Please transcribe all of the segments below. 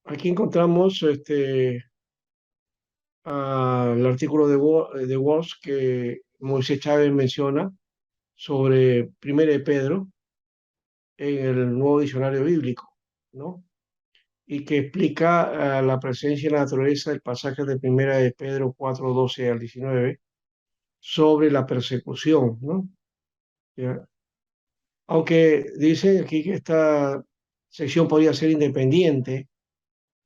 Aquí encontramos el artículo de Walsh que Moisés Chávez menciona sobre Primera de Pedro en el Nuevo Diccionario Bíblico, ¿no? Y que explica la presencia en la naturaleza del pasaje de Primera de Pedro 4:12 al 19 sobre la persecución, ¿no? ¿Ya? Aunque dice aquí que esta sección podría ser independiente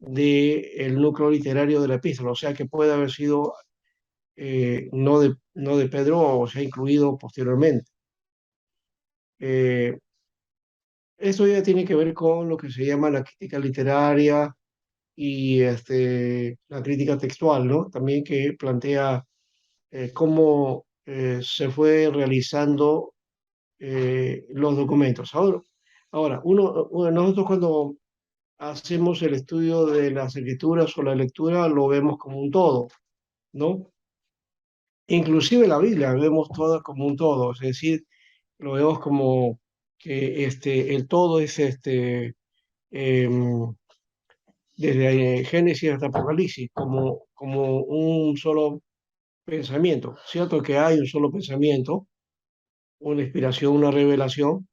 del núcleo literario de la epístola, o sea que puede haber sido no de Pedro, o sea, incluido posteriormente. Eh, Esto ya tiene que ver con lo que se llama la crítica literaria y la crítica textual, ¿no? También que plantea cómo se fue realizando los documentos. Nosotros cuando hacemos el estudio de las escrituras o la lectura lo vemos como un todo, ¿no? Inclusive la Biblia la vemos toda como un todo, es decir, lo vemos como que el todo es em, desde Génesis hasta Apocalipsis, como un solo pensamiento. Cierto que hay un solo pensamiento, una inspiración, una revelación,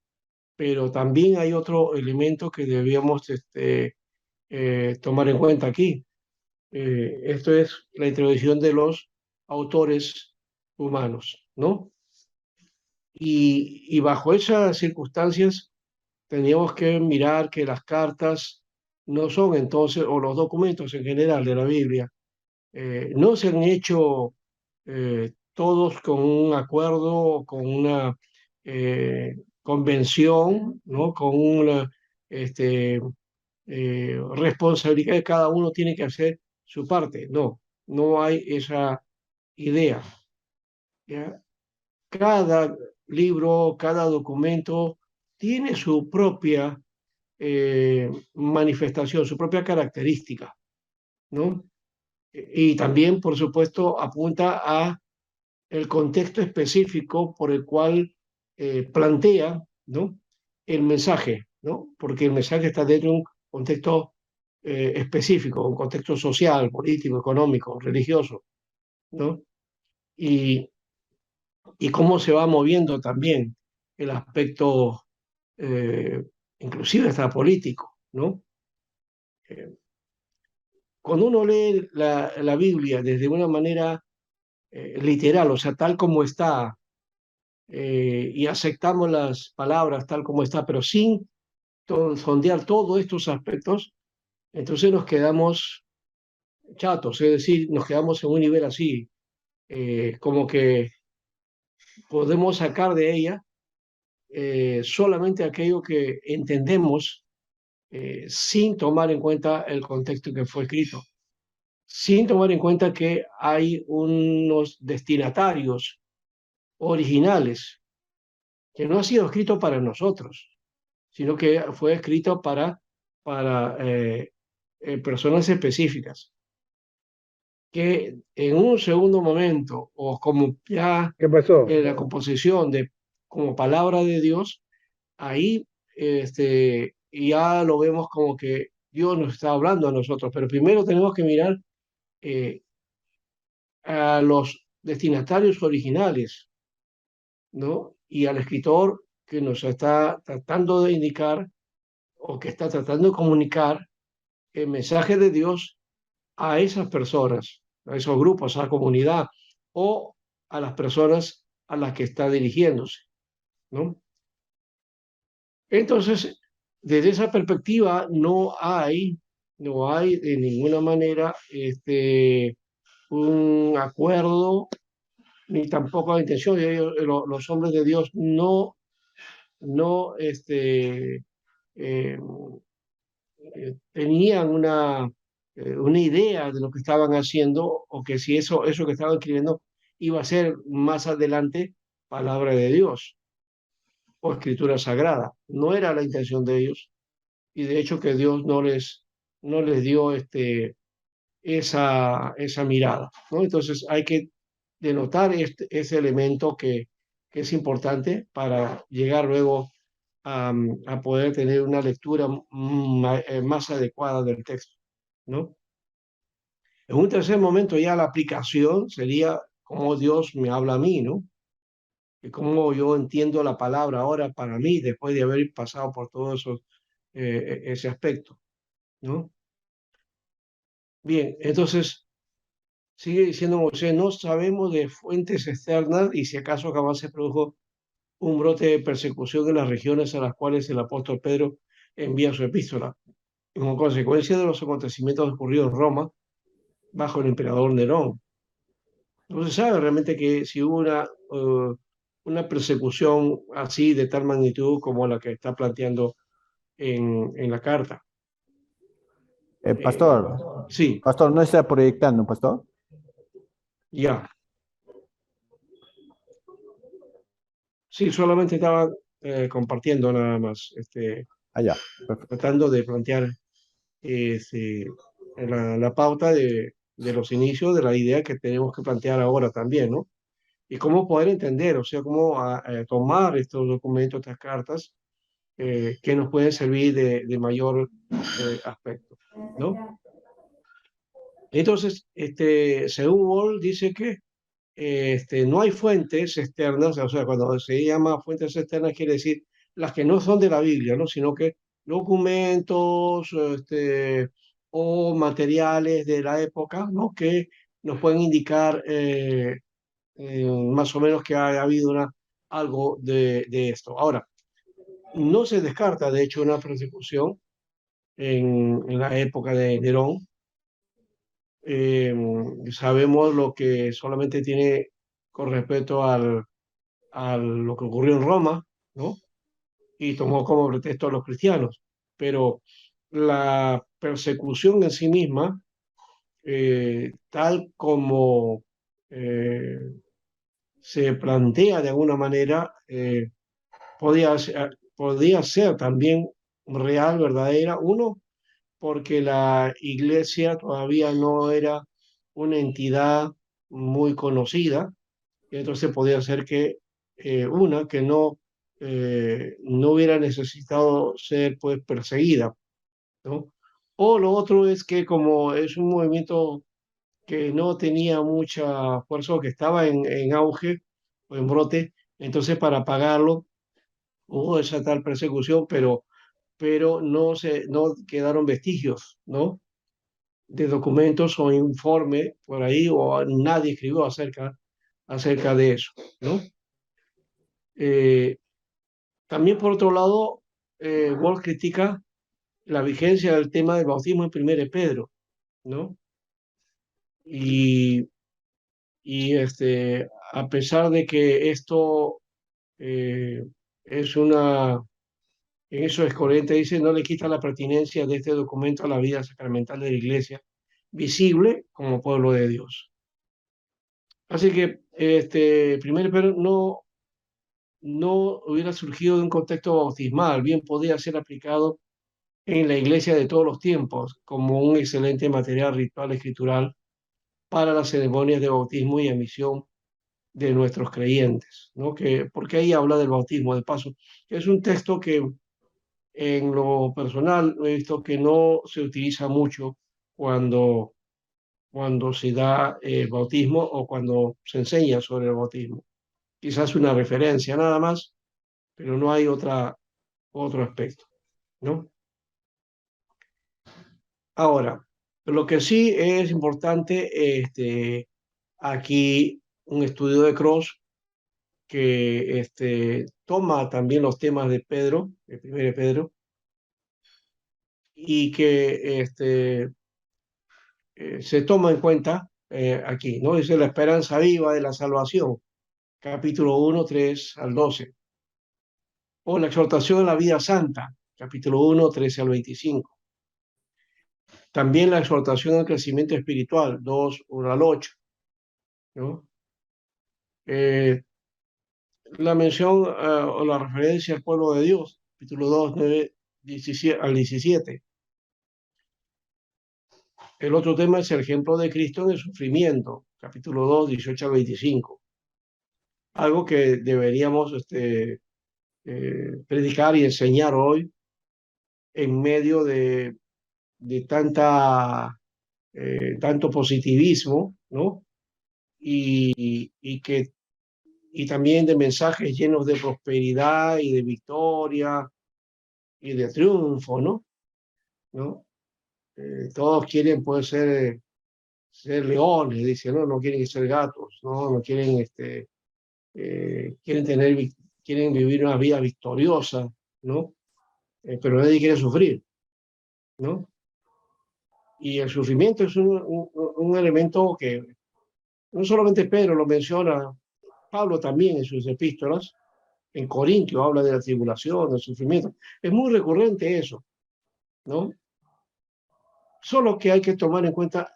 pero también hay otro elemento que debíamos tomar en cuenta aquí. Esto es la introducción de los autores humanos, ¿no? Y bajo esas circunstancias teníamos que mirar que las cartas no son entonces, o los documentos en general de la Biblia, no se han hecho todos con un acuerdo, con una convención, ¿no? Con una responsabilidad que cada uno tiene que hacer su parte. No, no hay esa idea. ¿Ya? Cada libro, cada documento tiene su propia manifestación, su propia característica, ¿no? Y también, por supuesto, apunta a el contexto específico por el cual plantea, ¿no? El mensaje, ¿no? Porque el mensaje está dentro de un contexto específico, un contexto social, político, económico, religioso, ¿no? Y, y cómo se va moviendo también el aspecto, eh, inclusive hasta político, ¿no? Eh, Cuando uno lee la Biblia desde una manera literal, o sea, tal como está, y aceptamos las palabras tal como está, pero sin sondear todos estos aspectos, entonces nos quedamos chatos, es decir, nos quedamos en un nivel así, como que podemos sacar de ella solamente aquello que entendemos sin tomar en cuenta el contexto que fue escrito, sin tomar en cuenta que hay unos destinatarios originales que no ha sido escrito para nosotros, sino que fue escrito para personas específicas, que en un segundo momento, o como ya ¿Qué pasó? en la composición de como palabra de Dios, ahí ya lo vemos como que Dios nos está hablando a nosotros, pero primero tenemos que mirar eh, a los destinatarios originales, ¿no? Y al escritor que nos está tratando de indicar o que está tratando de comunicar el mensaje de Dios a esas personas, a esos grupos, a la comunidad o a las personas a las que está dirigiéndose, ¿no? Entonces, desde esa perspectiva, no hay de ninguna manera un acuerdo ni tampoco la intención. Los hombres de Dios no eh, tenían una idea de lo que estaban haciendo o que si eso que estaban escribiendo iba a ser más adelante palabra de Dios o escritura sagrada. No era la intención de ellos y de hecho que Dios no les dio esa mirada, ¿no? Entonces hay que denotar ese elemento que es importante para llegar luego a poder tener una lectura más adecuada del texto. ¿no? En un tercer momento ya la aplicación sería cómo Dios me habla a mí, ¿no? Y cómo yo entiendo la palabra ahora para mí, después de haber pasado por todo eso, ese aspecto, ¿no? Bien, entonces sigue diciendo Moisés, no sabemos de fuentes externas y si acaso jamás se produjo un brote de persecución en las regiones a las cuales el apóstol Pedro envía su epístola. Como consecuencia de los acontecimientos ocurridos en Roma bajo el emperador Nerón. No se sabe realmente que si hubo una persecución así de tal magnitud como la que está planteando en la carta. Eh, Pastor, sí, pastor, no está proyectando, pastor. ya. Sí, solamente estaba compartiendo nada más, Allá, perfecto. tratando de plantear sí, la pauta de los inicios de la idea que tenemos que plantear ahora también, ¿no? Y cómo poder entender, o sea, cómo tomar estos documentos, estas cartas, que nos pueden servir de mayor aspecto, ¿no? Entonces, según Wall, dice que no hay fuentes externas, o sea, cuando se llama fuentes externas quiere decir las que no son de la Biblia, ¿no? Sino que documentos, o materiales de la época, ¿no? Que nos pueden indicar más o menos que ha habido algo de esto. Ahora, no se descarta, de hecho, una persecución en la época de Nerón. Eh, Sabemos lo que solamente tiene con respecto a lo que ocurrió en Roma, ¿no? Y tomó como pretexto a los cristianos. Pero la persecución en sí misma, tal como eh, se plantea de alguna manera, podía ser también real, verdadera. Uno, porque la iglesia todavía no era una entidad muy conocida, y entonces podía ser que que no hubiera necesitado ser pues perseguida, ¿no? O lo otro es que como es un movimiento que no tenía mucha fuerza o que estaba en auge o en brote, entonces para pagarlo hubo esa tal persecución, pero no quedaron vestigios, ¿no? De documentos o informe por ahí, o nadie escribió acerca de eso, ¿no? Eh, También, por otro lado, Wall critica la vigencia del tema del bautismo en 1 Pedro, ¿no? Y, a pesar de que esto eh, es en eso es coherente, dice, no le quita la pertinencia de este documento a la vida sacramental de la Iglesia, visible como pueblo de Dios. Así que 1 Pedro no hubiera surgido de un contexto bautismal, bien podía ser aplicado en la iglesia de todos los tiempos como un excelente material ritual escritural para las ceremonias de bautismo y emisión de nuestros creyentes, ¿no? Porque ahí habla del bautismo, de paso, que es un texto que en lo personal he visto que no se utiliza mucho cuando, cuando se da bautismo o cuando se enseña sobre el bautismo. Quizás una referencia nada más, pero no hay otro aspecto, ¿no? Ahora, lo que sí es importante, aquí un estudio de Cross que toma también los temas de Pedro, de 1 Pedro, y que se toma en cuenta aquí, ¿no? Dice la esperanza viva de la salvación, capítulo 1, 3 al 12, o la exhortación a la vida santa, capítulo 1, 13 al 25. También la exhortación al crecimiento espiritual, 2, 1 al 8, ¿no? Eh, la mención o la referencia al pueblo de Dios, capítulo 2, 9 al 17. El otro tema es el ejemplo de Cristo en el sufrimiento, capítulo 2, 18 al 25. Algo que deberíamos predicar y enseñar hoy en medio de tanto positivismo, ¿no? Y y también de mensajes llenos de prosperidad y de victoria y de triunfo, ¿no? ¿No? Todos quieren, puede ser leones, dicen, ¿no? No quieren ser gatos, ¿no? No quieren, quieren quieren vivir una vida victoriosa, ¿no? Pero nadie quiere sufrir, ¿no? Y el sufrimiento es un elemento que no solamente Pedro lo menciona, Pablo también en sus epístolas, en Corintio habla de la tribulación, del sufrimiento. Es muy recurrente eso, ¿no? Solo que hay que tomar en cuenta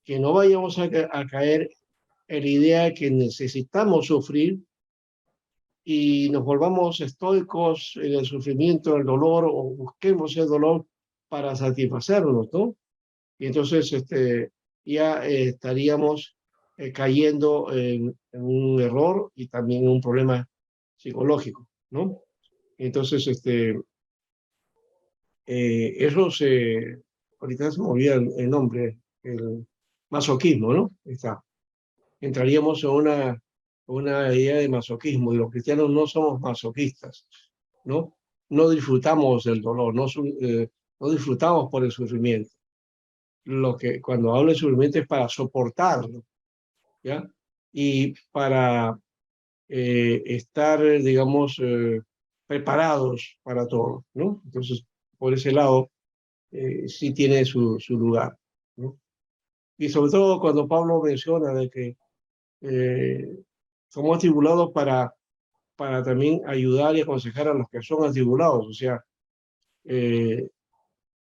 que no vayamos a caer en la idea de que necesitamos sufrir y nos volvamos estoicos en el sufrimiento, el dolor, o busquemos el dolor para satisfacernos, ¿no? Y entonces ya estaríamos cayendo en un error y también en un problema psicológico, ¿no? Entonces, eso ahorita se me olvida el nombre, el masoquismo, ¿no? Está. Entraríamos en una idea de masoquismo y los cristianos no somos masoquistas, ¿no? No disfrutamos del dolor, no disfrutamos por el sufrimiento. Lo que cuando hablo de sufrimiento es para soportarlo, ¿ya? Y para estar, digamos, preparados para todo, ¿no? Entonces, por ese lado, sí tiene su lugar, ¿no? Y sobre todo cuando Pablo menciona de que somos atribulados para también ayudar y aconsejar a los que son atribulados, o sea, eh,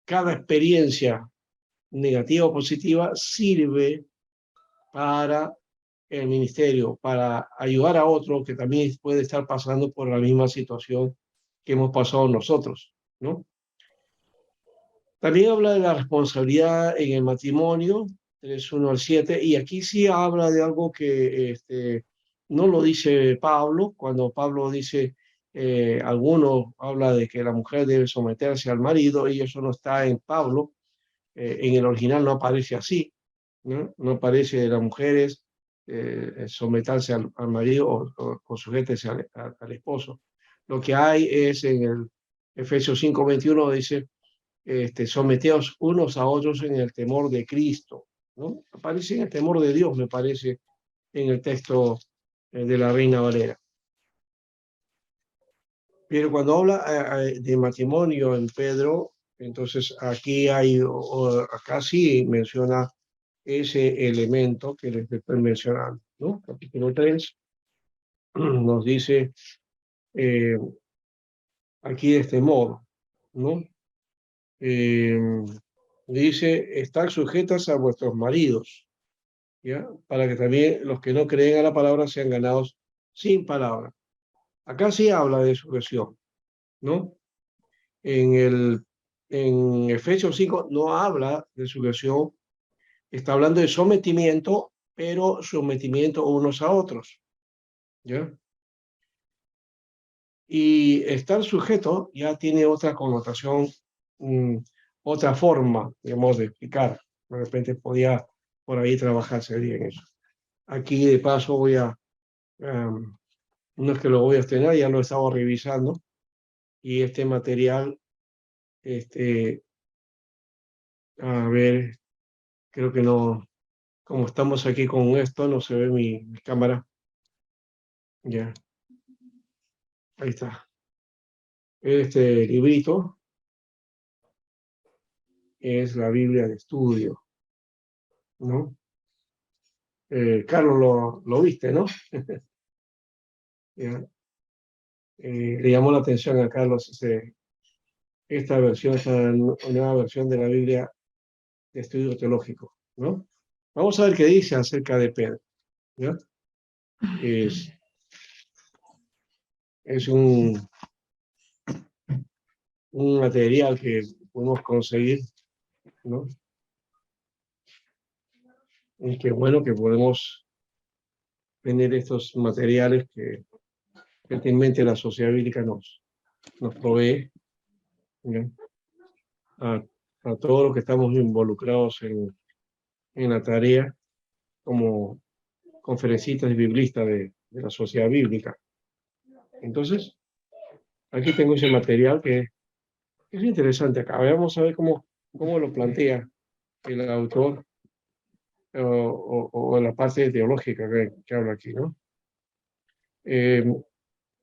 cada experiencia negativa o positiva sirve para el ministerio, para ayudar a otro que también puede estar pasando por la misma situación que hemos pasado nosotros, ¿no? También habla de la responsabilidad en el matrimonio, 3:1 al 7, y aquí sí habla de algo que no lo dice Pablo, cuando Pablo dice, alguno habla de que la mujer debe someterse al marido, y eso no está en Pablo, en el original no aparece así, ¿no? No aparece las mujeres someterse al marido o sujetarse al esposo. Lo que hay es en el Efesios 5:21 dice, someteos unos a otros en el temor de Cristo, ¿no? Aparece en el temor de Dios, me parece, en el texto de la Reina Valera. Pero cuando habla de matrimonio en Pedro, entonces aquí acá sí menciona ese elemento que les estoy mencionando, ¿no? Capítulo 3 nos dice eh, aquí de este modo, ¿no? Eh, dice, estar sujetas a vuestros maridos, ¿ya? Para que también los que no creen a la palabra sean ganados sin palabra. Acá sí habla de sujeción, ¿no? En en Efesios 5 no habla de sujeción, está hablando de sometimiento, pero sometimiento unos a otros, ¿ya? Y estar sujeto ya tiene otra connotación, mm, otra forma, digamos, de explicar. De repente podía por ahí trabajarse bien eso. Aquí de paso no es que lo voy a estrenar, ya lo he estado revisando y este material, este, a ver, creo que no, como estamos aquí con esto, no se ve mi cámara. Ya, ahí está. Este librito es la Biblia de estudio, ¿no? Carlos, lo viste, ¿no? Ya, le llamó la atención a Carlos esta versión, esta nueva versión de la Biblia de estudio teológico, ¿no? Vamos a ver qué dice acerca de Pedro, ¿ya? Es, es un material que podemos conseguir, ¿no? Y qué bueno que podemos tener estos materiales que gentilmente la sociedad bíblica nos provee, ¿ya? Ah, a todos los que estamos involucrados en la tarea como conferencistas y biblistas de la sociedad bíblica. Entonces, aquí tengo ese material que es interesante acá. Vamos a ver cómo lo plantea el autor o la parte teológica que habla aquí, ¿no?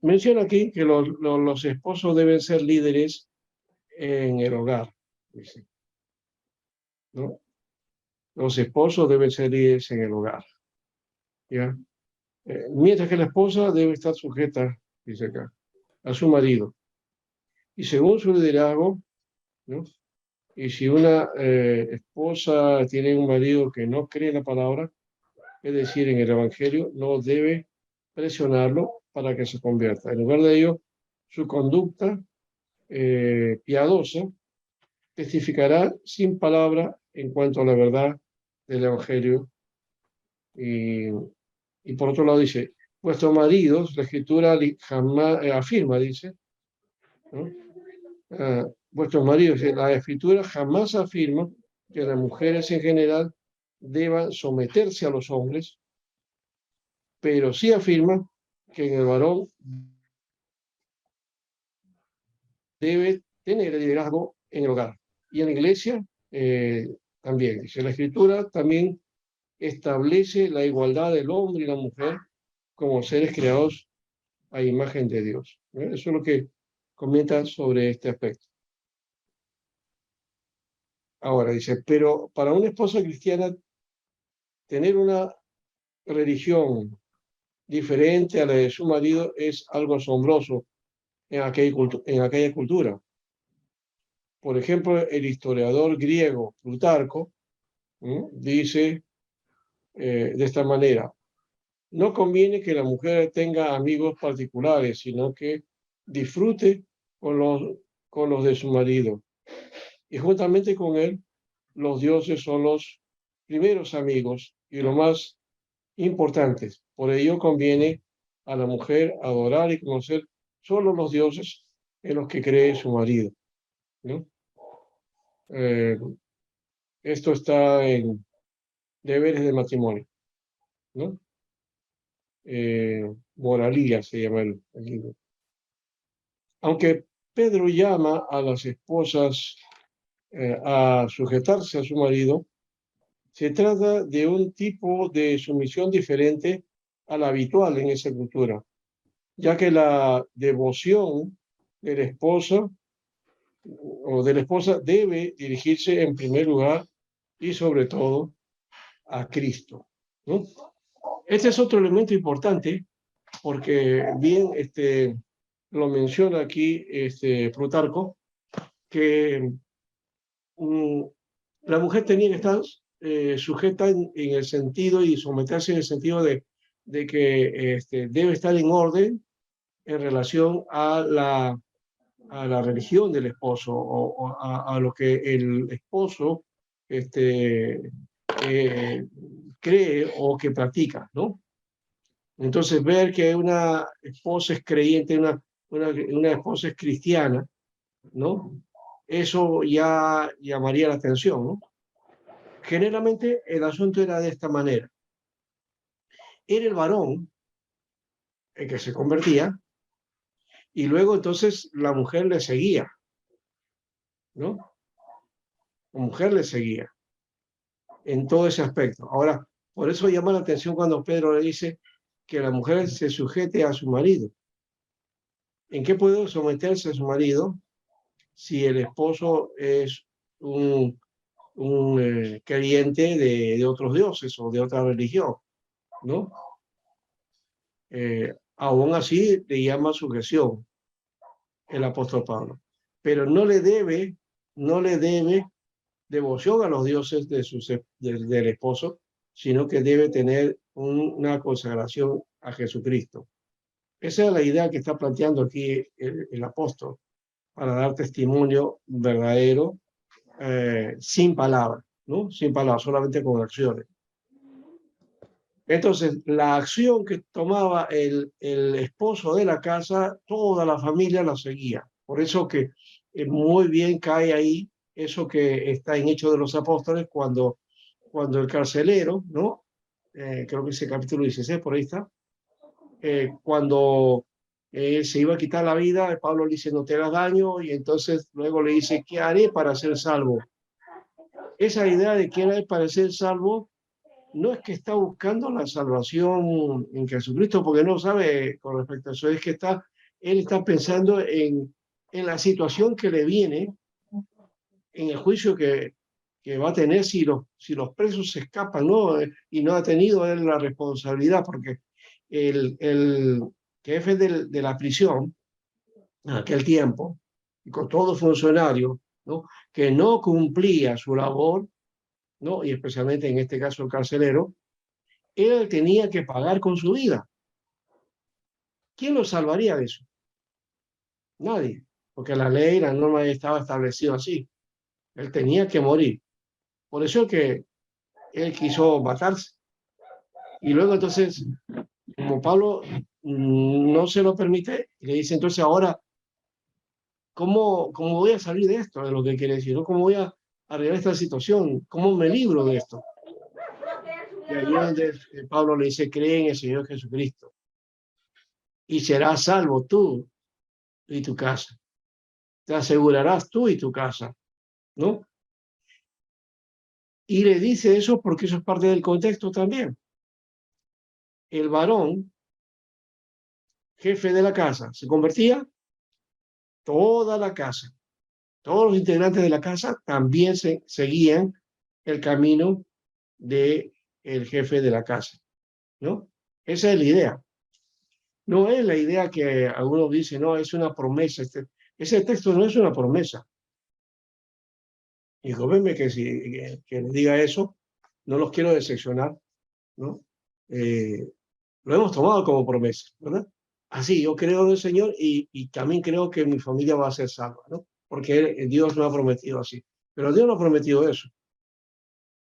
Menciona aquí que los esposos deben ser líderes en el hogar, dice, ¿no? Los esposos deben ser líderes en el hogar, ¿ya? Mientras que la esposa debe estar sujeta, dice acá, a su marido. Y según su liderazgo, ¿no? Y si una esposa tiene un marido que no cree en la palabra, es decir, en el Evangelio, no debe presionarlo para que se convierta. En lugar de ello, su conducta piadosa testificará sin palabra en cuanto a la verdad del Evangelio. Y por otro lado dice, vuestros maridos, la Escritura jamás afirma, dice, ¿no? Vuestros maridos, la Escritura jamás afirma que las mujeres en general deban someterse a los hombres, pero sí afirma que en el varón debe tener el liderazgo en el hogar. Y en la iglesia también, dice la Escritura, también establece la igualdad del hombre y la mujer como seres creados a imagen de Dios. Eso es lo que comenta sobre este aspecto. Ahora dice, pero para una esposa cristiana, tener una religión diferente a la de su marido es algo asombroso en aquella cultura. Por ejemplo, el historiador griego Plutarco dice de esta manera, no conviene que la mujer tenga amigos particulares, sino que disfrute con los de su marido. Y juntamente con él, los dioses son los primeros amigos y los más importantes. Por ello conviene a la mujer adorar y conocer solo los dioses en los que cree su marido, ¿no? Esto está en Deberes de Matrimonio, ¿no? Moralía se llama el libro. Aunque Pedro llama a las esposas a sujetarse a su marido, se trata de un tipo de sumisión diferente a la habitual en esa cultura, ya que la devoción del esposo o de la esposa debe dirigirse en primer lugar y sobre todo a Cristo, ¿no? Este es otro elemento importante porque bien lo menciona aquí Plutarco, que la mujer tenía que estar sujeta en el sentido y someterse en el sentido de que debe estar en orden en relación a la religión del esposo o a lo que el esposo cree o que practica, ¿no? Entonces, ver que una esposa es creyente, una esposa es cristiana, ¿no? Eso ya llamaría la atención, ¿no? Generalmente el asunto era de esta manera. Era el varón el que se convertía y luego entonces la mujer le seguía, ¿no? La mujer le seguía en todo ese aspecto. Ahora, por eso llama la atención cuando Pedro le dice que la mujer se sujete a su marido. ¿En qué puede someterse a su marido si el esposo es un creyente de otros dioses o de otra religión, ¿no? Aún así le llama sujeción el apóstol Pablo, pero no le debe devoción a los dioses del esposo, sino que debe tener una consagración a Jesucristo. Esa es la idea que está planteando aquí el apóstol, para dar testimonio verdadero, sin palabras, ¿no? Sin palabras, solamente con acciones. Entonces, la acción que tomaba el esposo de la casa, toda la familia la seguía. Por eso que muy bien cae ahí eso que está en Hechos de los Apóstoles, cuando el carcelero, ¿no? Creo que ese capítulo 16, por ahí está, cuando se iba a quitar la vida, Pablo le dice, no te hagas daño, y entonces luego le dice, ¿qué haré para ser salvo? Esa idea de que era para ser salvo, no es que está buscando la salvación en Jesucristo, porque no sabe con respecto a eso, es que él está pensando en la situación que le viene, en el juicio que va a tener si los presos se escapan, ¿no? Y no ha tenido él la responsabilidad, porque el jefe de la prisión, en aquel tiempo, y con todo funcionario, ¿no? Que no cumplía su labor, ¿no? Y especialmente en este caso el carcelero, él tenía que pagar con su vida. ¿Quién lo salvaría de eso? Nadie, porque la ley, la norma estaba establecida así. Él tenía que morir. Por eso es que él quiso matarse. Y luego entonces, como Pablo no se lo permite, le dice entonces ahora, ¿cómo voy a salir de esto? Es lo que quiere decir, ¿no? ¿Cómo voy a arreglar esta situación? ¿Cómo me libro de esto? Y ahí es donde Pablo le dice, cree en el Señor Jesucristo y serás salvo tú y tu casa. Te asegurarás tú y tu casa, ¿no? Y le dice eso porque eso es parte del contexto también. El varón, jefe de la casa, se convertía toda la casa. Todos los integrantes de la casa también seguían el camino del jefe de la casa, ¿no? Esa es la idea. No es la idea que algunos dicen, no, es una promesa. Ese texto no es una promesa. Y jóvenme que si que les diga eso, no los quiero decepcionar, ¿no? Lo hemos tomado como promesa, ¿verdad? Así, yo creo en el Señor y también creo que mi familia va a ser salva, ¿no? Porque Dios me ha prometido así. Pero Dios no ha prometido eso.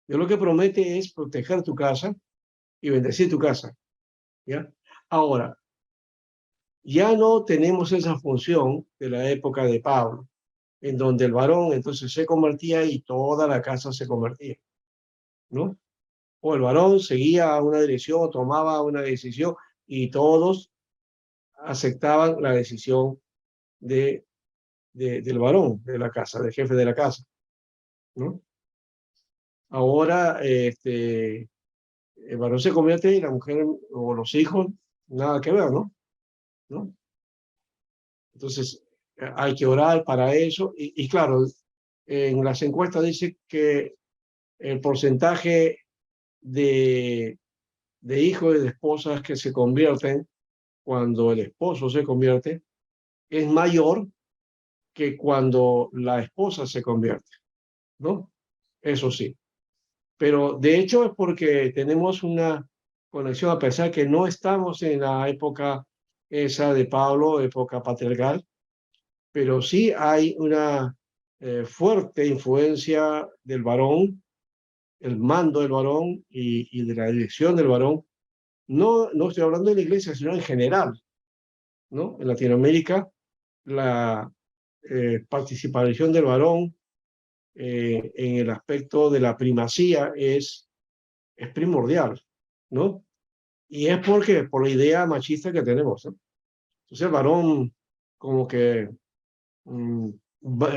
Dios lo que promete es proteger tu casa y bendecir tu casa, ¿ya? Ahora, ya no tenemos esa función de la época de Pablo, en donde el varón entonces se convertía y toda la casa se convertía, ¿no? O el varón seguía una dirección, tomaba una decisión y todos aceptaban la decisión del varón de la casa, del jefe de la casa, ¿no? Ahora, el varón se convierte y la mujer o los hijos, nada que ver, ¿no? Entonces, hay que orar para eso. Y claro, en las encuestas dice que el porcentaje de, de hijos y de esposas que se convierten cuando el esposo se convierte es mayor que cuando la esposa se convierte, ¿no? Eso sí. Pero de hecho es porque tenemos una conexión, a pesar que no estamos en la época esa de Pablo, época patriarcal, pero sí hay una fuerte influencia del varón, el mando del varón y de la dirección del varón. No estoy hablando de la iglesia, sino en general, ¿no? En Latinoamérica, la participación del varón en el aspecto de la primacía es primordial, ¿no? Y es porque, por la idea machista que tenemos, ¿no? Entonces el varón como que mm,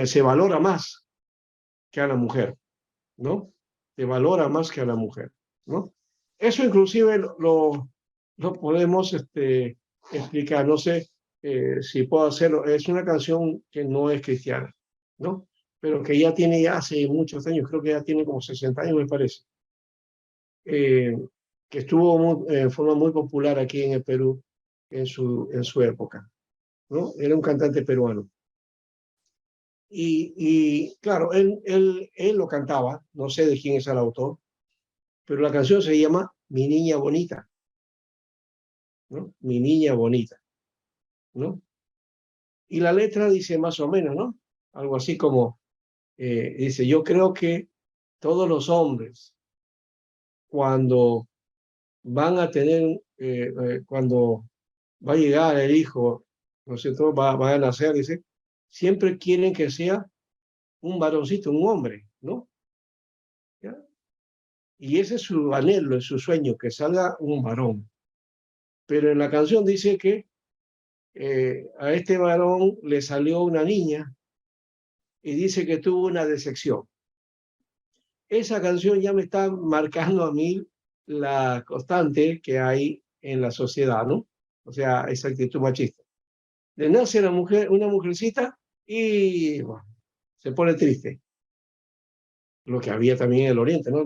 se valora más que a la mujer, ¿no? Se valora más que a la mujer, ¿no? Eso inclusive lo podemos explicar, no sé si puedo hacerlo, es una canción que no es cristiana, ¿no? Pero que ya tiene ya hace muchos años, creo que ya tiene como 60 años me parece, eh, que estuvo en forma muy popular aquí en el Perú en su época, ¿no? Era un cantante peruano. Y claro, él lo cantaba, no sé de quién es el autor, pero la canción se llama Mi Niña Bonita, ¿no? Mi Niña Bonita, ¿no? Y la letra dice más o menos, ¿no? Algo así como, dice, yo creo que todos los hombres, cuando van a tener, cuando va a llegar el hijo, ¿no es cierto? Va a nacer, dice, siempre quieren que sea un varoncito, un hombre, ¿no? ¿Ya? Y ese es su anhelo, es su sueño, que salga un varón. Pero en la canción dice que a este varón le salió una niña y dice que tuvo una decepción. Esa canción ya me está marcando a mí la constante que hay en la sociedad, ¿no? O sea, esa actitud machista. Le nace la mujer, una mujercita y bueno, se pone triste. Lo que había también en el Oriente, ¿no?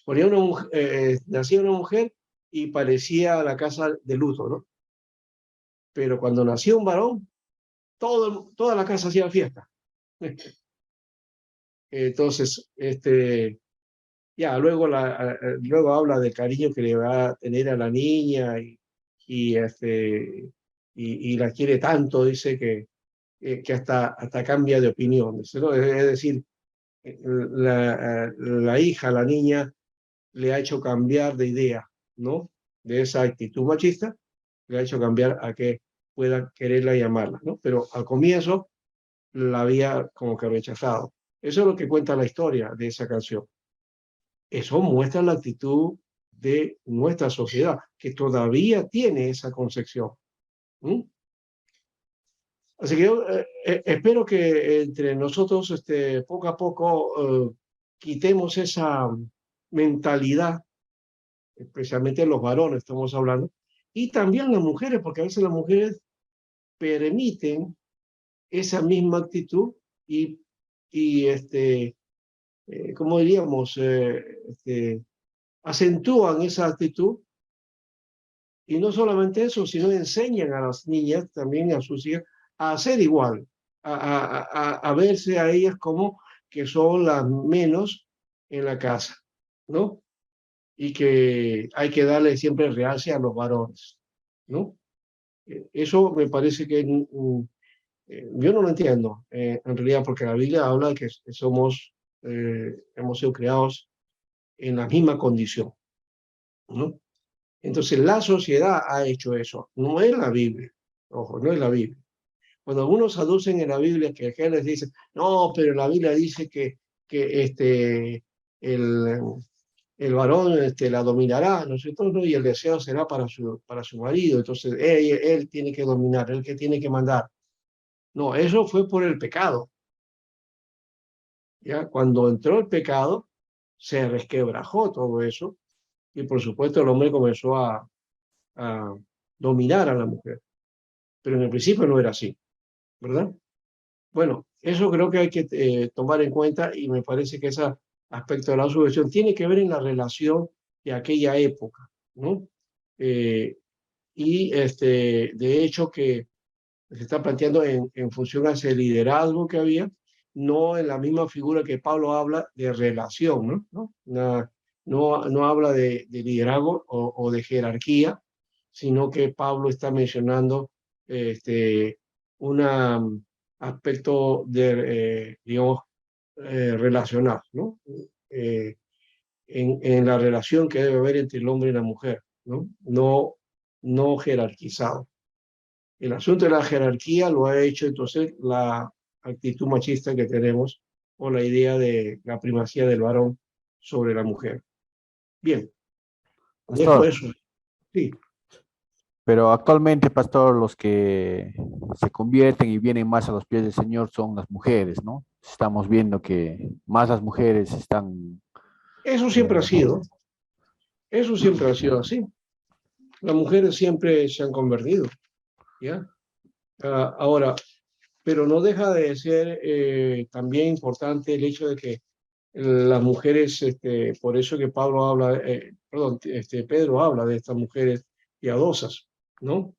Ponía una mujer, nacía una mujer y parecía la casa de luto, ¿no? Pero cuando nació un varón, toda la casa hacía fiesta. Entonces, ya, luego habla del cariño que le va a tener a la niña y, y la quiere tanto, dice que hasta cambia de opinión. ¿No? Es decir, la hija, la niña, le ha hecho cambiar de idea, ¿no? De esa actitud machista, le ha hecho cambiar a que pueda quererla y amarla, ¿no? Pero al comienzo la había como que rechazado. Eso es lo que cuenta la historia de esa canción. Eso muestra la actitud de nuestra sociedad, que todavía tiene esa concepción. ¿Mm? Así que yo espero que entre nosotros poco a poco quitemos esa mentalidad, especialmente los varones estamos hablando, y también las mujeres, porque a veces las mujeres permiten esa misma actitud y ¿cómo diríamos? Acentúan esa actitud y no solamente eso, sino enseñan a las niñas, también a sus hijas, a hacer igual, a verse a ellas como que son las menos en la casa, ¿no? Y que hay que darle siempre realce a los varones, ¿no? Eso me parece que yo no lo entiendo, en realidad, porque la Biblia habla de que somos, hemos sido creados en la misma condición, ¿no? Entonces la sociedad ha hecho eso, no es la Biblia, ojo, no es la Biblia. Cuando algunos aducen en la Biblia que les dicen, no, pero la Biblia dice que el, el varón la dominará, ¿no es cierto? ¿No? Y el deseo será para su marido, entonces él tiene que dominar, él que tiene que mandar. No, eso fue por el pecado. ¿Ya? Cuando entró el pecado, se resquebrajó todo eso y por supuesto el hombre comenzó a dominar a la mujer. Pero en el principio no era así, ¿verdad? Bueno, eso creo que hay que tomar en cuenta y me parece que ese aspecto de la subversión tiene que ver en la relación de aquella época, ¿no? Eh, y de hecho que se está planteando en función a ese liderazgo que había, no en la misma figura que Pablo habla de relación, ¿no? No habla de liderazgo o de jerarquía, sino que Pablo está mencionando un aspecto de, digamos, relacional, ¿no? Eh, en la relación que debe haber entre el hombre y la mujer, ¿no? No jerarquizado. El asunto de la jerarquía lo ha hecho entonces la actitud machista que tenemos o la idea de la primacía del varón sobre la mujer. Bien, dejo Pastor, eso. Sí, pero actualmente, pastor, los que se convierten y vienen más a los pies del Señor son las mujeres, ¿no? Estamos viendo que más las mujeres están... eso siempre ha eh, sido, eso siempre ha sido así. Las mujeres siempre se han convertido, ¿ya? Ahora, pero no deja de ser también importante el hecho de que las mujeres, por eso que Pablo habla, perdón, Pedro habla de estas mujeres piadosas, ¿no?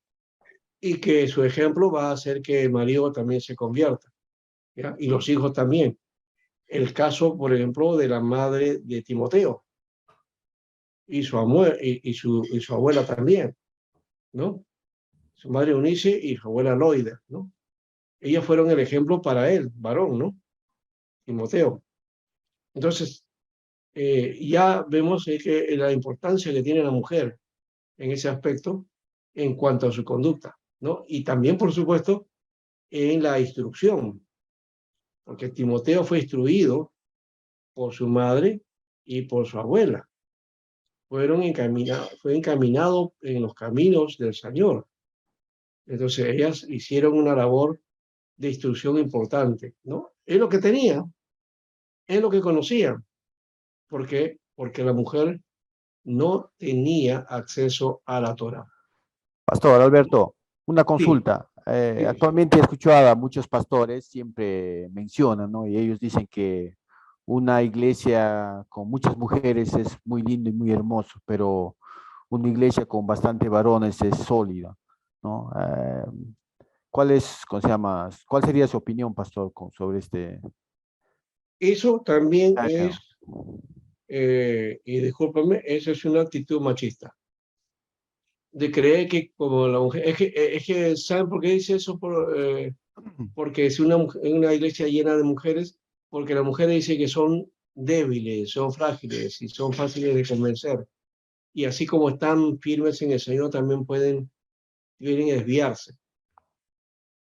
Y que su ejemplo va a hacer que el marido también se convierta, ¿ya? Y los hijos también. El caso, por ejemplo, de la madre de Timoteo y su abuela también, ¿no? Su madre Eunice y su abuela Loida, ¿no? Ellas fueron el ejemplo para él, varón, ¿no? Timoteo. Entonces, ya vemos que la importancia que tiene la mujer en ese aspecto en cuanto a su conducta, ¿no? Y también, por supuesto, en la instrucción. porque Timoteo fue instruido por su madre y por su abuela. Fue encaminado en los caminos del Señor. Entonces ellas hicieron una labor de instrucción importante, ¿no? Es lo que tenía, es lo que conocía. ¿Por qué? Porque la mujer no tenía acceso a la Torah. Pastor Alberto, una Sí, consulta. sí. Actualmente he escuchado a muchos pastores, siempre mencionan, ¿no? Y ellos dicen que una iglesia con muchas mujeres es muy lindo y muy hermoso, pero una iglesia con bastante varones es sólida, ¿no? ¿Cómo se llama? ¿Cuál sería su opinión, pastor, sobre este? Eso también Acá? es, y discúlpame, eso es una actitud machista, de creer que como la mujer, ¿saben por qué dice eso? Porque es una iglesia llena de mujeres, porque las mujeres dicen que son débiles, son frágiles y son fáciles de convencer. Y así como están firmes en el Señor, también vienen a desviarse.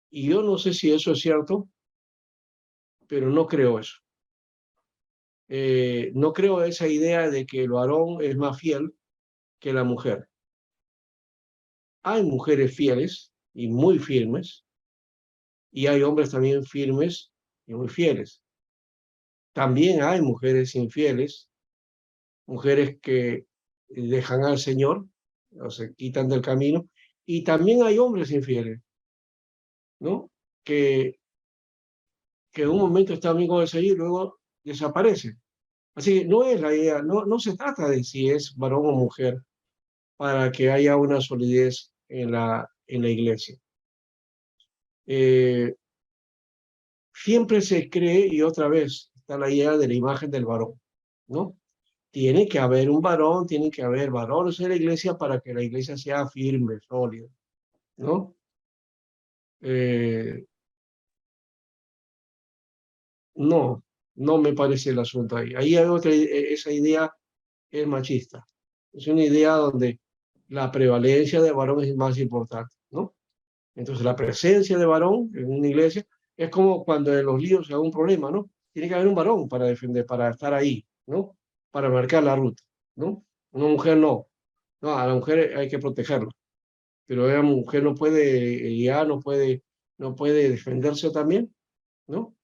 Y yo no sé si eso es cierto, pero no creo eso. No creo esa idea de que el varón es más fiel que la mujer. Hay mujeres fieles y muy firmes, y hay hombres también firmes y muy fieles. También hay mujeres infieles, mujeres que dejan al Señor, o se quitan del camino, y también hay hombres infieles, ¿no? Que en un momento están bien con el Señor y luego desaparecen. Así que no es la idea, no se trata de si es varón o mujer para que haya una solidez en la iglesia. Eh, Siempre se cree, y otra vez está la idea de la imagen del varón, ¿no? Tiene que haber un varón, tiene que haber varones en la iglesia para que la iglesia sea firme, sólida, ¿no? Eh, no, no me parece el asunto ahí. Ahí hay esa idea es machista. Es una idea donde la prevalencia de varón es más importante, ¿no? Entonces la presencia de varón en una iglesia es como cuando en los líos hay un problema, ¿no? Tiene que haber un varón para defender, para estar ahí, ¿no? Para marcar la ruta, ¿no? Una mujer no. No, a la mujer hay que protegerla, pero la mujer no puede ya no puede defenderse también, ¿no?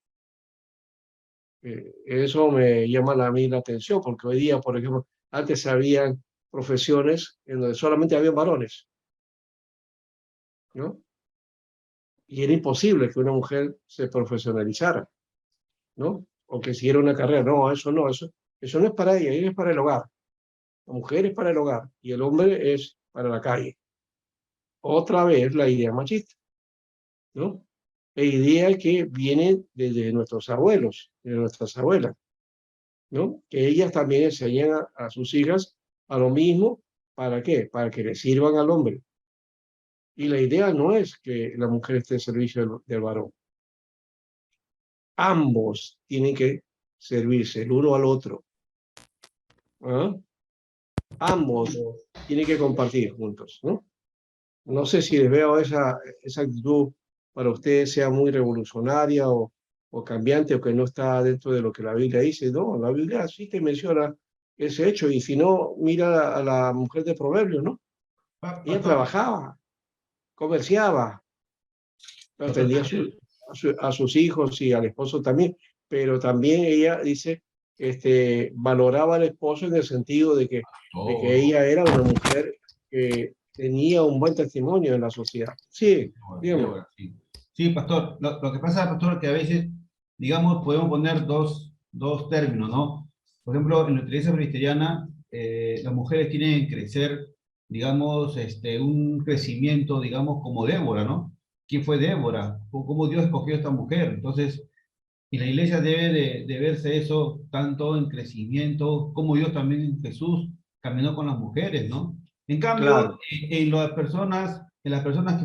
Eso me llama a mí la atención, porque hoy día, por ejemplo, antes había profesiones en donde solamente había varones, ¿no? Y era imposible que una mujer se profesionalizara, ¿no? O que siguiera una carrera. No, eso no es para ella es para el hogar. La mujer es para el hogar y el hombre es para la calle. Otra vez la idea machista, ¿no? La idea que viene desde nuestros abuelos, de nuestras abuelas, ¿no? Que ellas también enseñan a sus hijas a lo mismo. ¿Para qué? Para que le sirvan al hombre. Y la idea no es que la mujer esté en servicio del varón. Ambos tienen que servirse el uno al otro. ¿Ah? Ambos tienen que compartir juntos, ¿no? No sé si les veo esa actitud para ustedes sea muy revolucionaria o cambiante o que no está dentro de lo que la Biblia dice. No, la Biblia sí que menciona ese hecho. Y si no, mira a la mujer de Proverbios, ¿no? Ella Pastor, trabajaba, comerciaba, pastor, atendía a sus hijos y al esposo también, pero también ella dice, valoraba al esposo en el sentido de que todo. ella era una mujer que tenía un buen testimonio en la sociedad. Sí, dígame. Débora, sí. Sí, pastor, lo que pasa, pastor, es que a veces, digamos, podemos poner dos términos, ¿no? Por ejemplo, en la iglesia presbiteriana, las mujeres tienen que crecer, digamos, un crecimiento, digamos, como Débora, ¿no? ¿Quién fue Débora? ¿Cómo Dios escogió a esta mujer? Entonces, y la iglesia debe de verse eso tanto en crecimiento como Dios también en Jesús caminó con las mujeres, ¿no? En cambio, Claro, en las personas que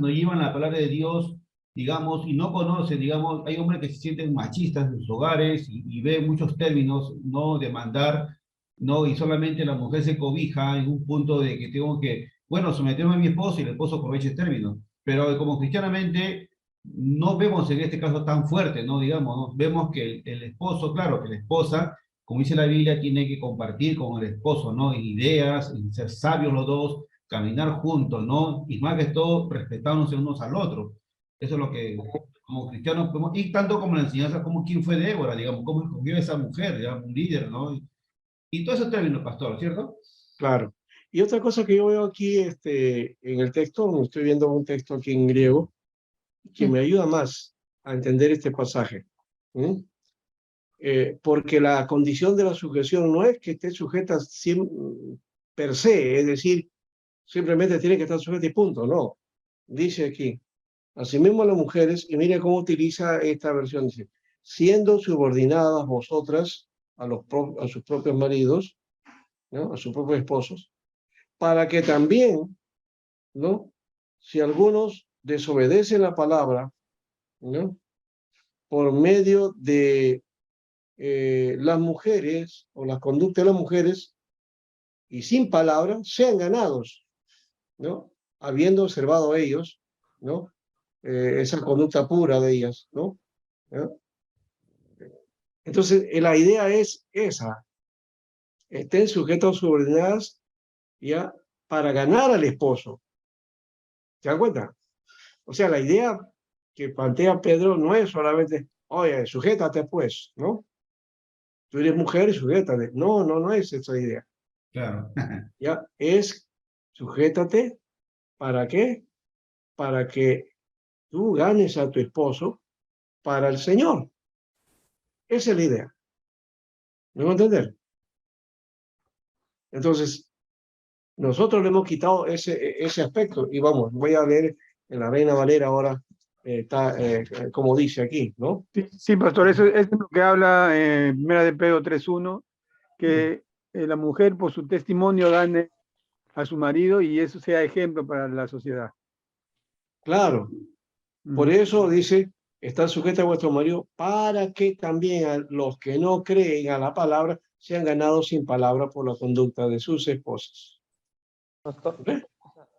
nos llevan la palabra de Dios, digamos, y no conocen, digamos, hay hombres que se sienten machistas en sus hogares y ven muchos términos, no demandar, no, y solamente la mujer se cobija en un punto de que tengo que, bueno, someterme a mi esposo y el esposo aproveche el término. Pero como cristianamente no vemos en este caso tan fuerte, ¿no? Digamos, ¿no? Vemos que el esposo, claro, que la esposa, como dice la Biblia, tiene que compartir con el esposo, ¿no? Ideas, y ser sabios los dos, caminar juntos, ¿no? Y más que todo, respetarnos unos al otro. Eso es lo que, como cristianos, y tanto como la enseñanza, como quién fue Débora, digamos, cómo escogió a esa mujer, digamos, un líder, ¿no? Y todo eso término, pastor, ¿cierto? Claro. Y otra cosa que yo veo aquí en el texto, estoy viendo un texto aquí en griego, que me ayuda más a entender este pasaje. ¿Mm? Porque la condición de la sujeción no es que esté sujeta per se, es decir, simplemente tiene que estar sujeta y punto, no. Dice aquí, asimismo las mujeres, y mire cómo utiliza esta versión, dice, siendo subordinadas vosotras a sus propios maridos, ¿no? A sus propios esposos, para que también, ¿no? Si algunos desobedecen la palabra, ¿no? Por medio de las mujeres o las conductas de las mujeres y sin palabra sean ganados, ¿no? Habiendo observado ellos, ¿no? Esa conducta pura de ellas, ¿no? ¿no? Entonces, la idea es esa, estén sujetos subordinadas ya para ganar al esposo. ¿Se dan cuenta? O sea, la idea que plantea Pedro no es solamente, oye, sujétate pues, ¿no? Tú eres mujer y sujétate. No, no, no es esa idea. Claro. Ya es sujétate, ¿para qué? Para que tú ganes a tu esposo para el Señor. Esa es la idea. ¿Me voy a entender? Entonces, nosotros le hemos quitado ese aspecto y vamos, voy a leer en la Reina Valera ahora, está como dice aquí, ¿no? Sí, sí, pastor, eso es lo que habla en 1 de Pedro 3:1, que la mujer por su testimonio gane a su marido y eso sea ejemplo para la sociedad. Claro, por Ujú. eso dice, están sujetas a vuestro marido para que también a los que no creen a la palabra sean ganados sin palabra por la conducta de sus esposas. Pastor, ¿Ve?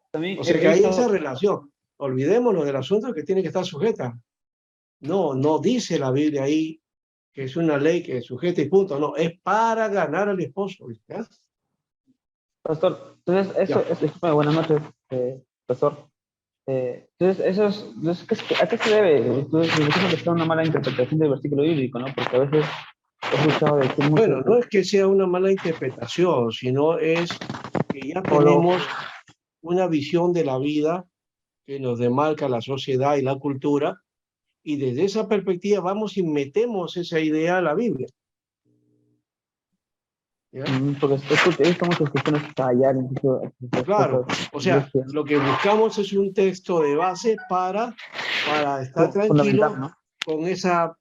también O he sea que hay esa visto, relación. Olvidémonos del asunto que tiene que estar sujeta. No, no dice la Biblia ahí que es una ley que es sujeta y punto. No, es para ganar al esposo. ¿Ya? pastor, entonces Ya. disculpe, buenas noches, pastor. Entonces, ¿a qué se debe? Entonces, me parece que está una mala interpretación del versículo bíblico, ¿no? Porque a veces he escuchado decir mucho, Bueno, no es que sea una mala interpretación, sino es que ya o lo, tenemos una visión de la vida que nos demarca la sociedad y la cultura, y desde esa perspectiva vamos y metemos esa idea a la Biblia. ¿Ya? porque he visto muchas cuestiones fallar, incluso Claro, cosas, o sea, iglesia, lo que buscamos es un texto de base para estar fundamental, tranquilo ¿no? con esa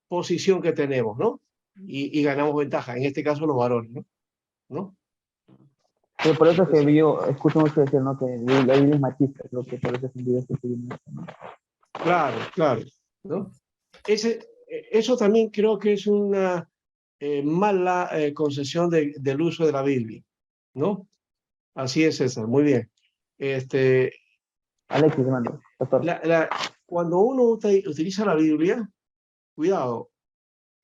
posición que tenemos, ¿no? Y ganamos ventaja, en este caso los varones, ¿no? ¿No? Pero por eso es que Entonces, yo escucho mucho decir, ¿no? Que la Biblia es machista, creo que por eso es un video que estoy viendo, ¿no? claro, claro, ¿no? Eso también creo que es una mala concesión del uso de la Biblia, ¿no? Así es, César, muy bien. Este, Alexis, mando, pastor. cuando uno utiliza la Biblia, cuidado,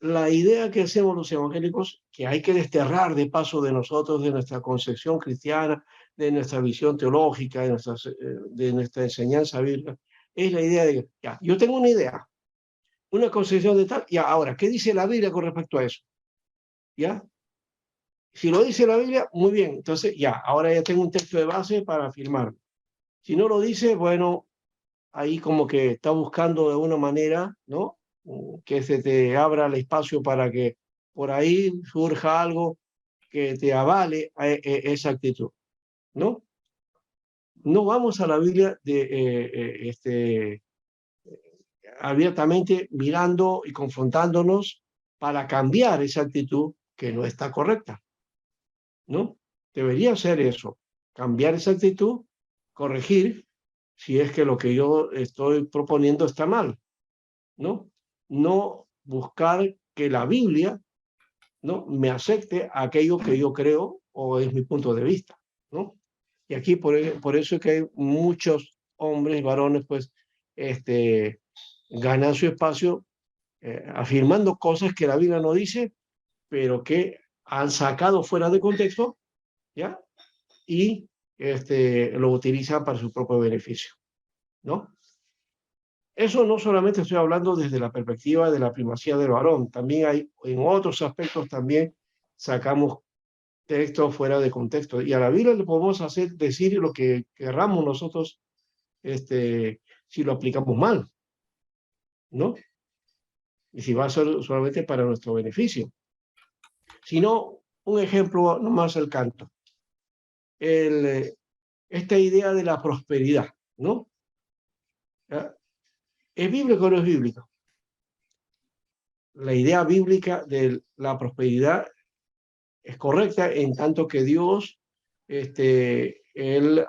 la idea que hacemos los evangélicos, que hay que desterrar de paso de nosotros, de nuestra concepción cristiana, de nuestra visión teológica, de nuestra enseñanza bíblica, es la idea de que, ya, yo tengo una idea, una concepción de tal, ya, ahora, ¿qué dice la Biblia con respecto a eso? ¿Ya? Si lo dice la Biblia, muy bien, entonces ya, ahora ya tengo un texto de base para afirmarlo. Si no lo dice, bueno, ahí como que está buscando de una manera, ¿no? Que se te abra el espacio para que por ahí surja algo que te avale esa actitud, ¿no? No vamos a la Biblia abiertamente mirando y confrontándonos para cambiar esa actitud que no está correcta, ¿no? Debería ser eso, cambiar esa actitud, corregir si es que lo que yo estoy proponiendo está mal, ¿no? No buscar que la Biblia, ¿no? Me acepte aquello que yo creo o es mi punto de vista, ¿no? Y aquí por eso es que hay muchos hombres, varones, pues, ganan su espacio afirmando cosas que la Biblia no dice, pero que han sacado fuera de contexto, ¿ya? Y lo utilizan para su propio beneficio, ¿no? Eso no solamente estoy hablando desde la perspectiva de la primacía del varón, también hay en otros aspectos también sacamos textos fuera de contexto. Y a la Biblia le podemos decir lo que querramos nosotros si lo aplicamos mal, ¿no? Y si va a ser solamente para nuestro beneficio. Si no, un ejemplo nomás el canto. Esta idea de la prosperidad, ¿no? ¿Ya? ¿Es bíblico o no es bíblico? La idea bíblica de la prosperidad es correcta en tanto que Dios, Él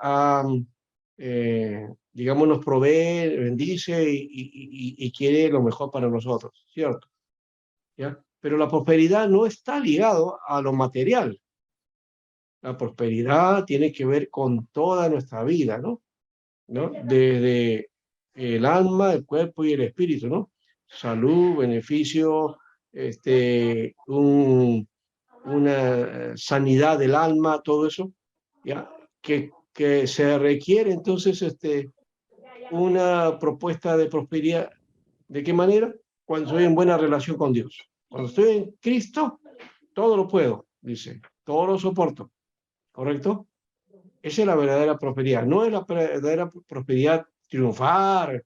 digamos, nos provee, bendice y quiere lo mejor para nosotros, ¿cierto? ¿Ya? Pero la prosperidad no está ligado a lo material. La prosperidad tiene que ver con toda nuestra vida, ¿no? Desde el alma, el cuerpo y el espíritu, ¿no? Salud, beneficio, una sanidad del alma, todo eso, ¿ya? Que se requiere entonces una propuesta de prosperidad. ¿De qué manera? Cuando estoy en buena relación con Dios. Cuando estoy en Cristo, todo lo puedo, dice, todo lo soporto, ¿correcto? Esa es la verdadera prosperidad. No es la verdadera prosperidad triunfar,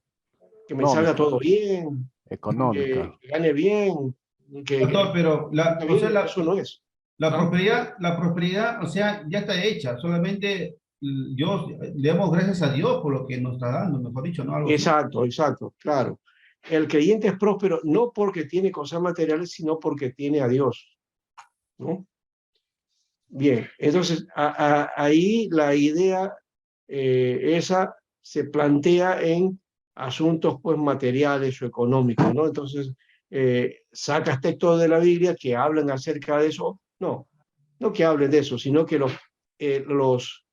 que me salga todo bien, económica. que gane bien, Pastor, pero o sea, eso no es. la prosperidad, o sea, ya está hecha, solamente Dios, le damos gracias a Dios por lo que nos está dando, mejor dicho, ¿no? Algo así. Exacto, claro. El creyente es próspero no porque tiene cosas materiales, sino porque tiene a Dios, ¿no? Bien, entonces ahí la idea esa se plantea en asuntos pues materiales o económicos, ¿no? Entonces sacas textos de la Biblia que hablan acerca de eso, no que hablen de eso, sino que los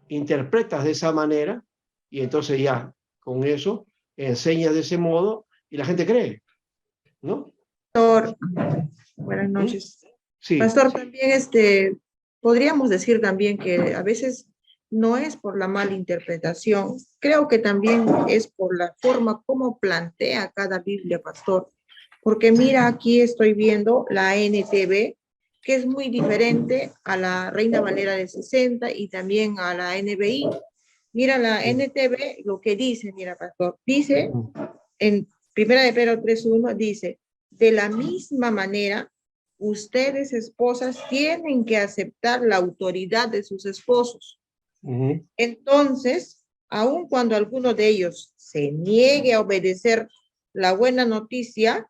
interpretas de esa manera y entonces ya con eso enseñas de ese modo y la gente cree, ¿no? Pastor, buenas noches. Sí. Pastor, también podríamos decir también que a veces no es por la mala interpretación, creo que también es por la forma como plantea cada Biblia, pastor. Porque mira, aquí estoy viendo la NTV, que es muy diferente a la Reina Valera de 60 y también a la NBI. Mira la NTV, lo que dice, mira, pastor, dice en 1 de Pedro 3:1, dice, de la misma manera, ustedes, esposas, tienen que aceptar la autoridad de sus esposos. Entonces, aun cuando alguno de ellos se niegue a obedecer la buena noticia,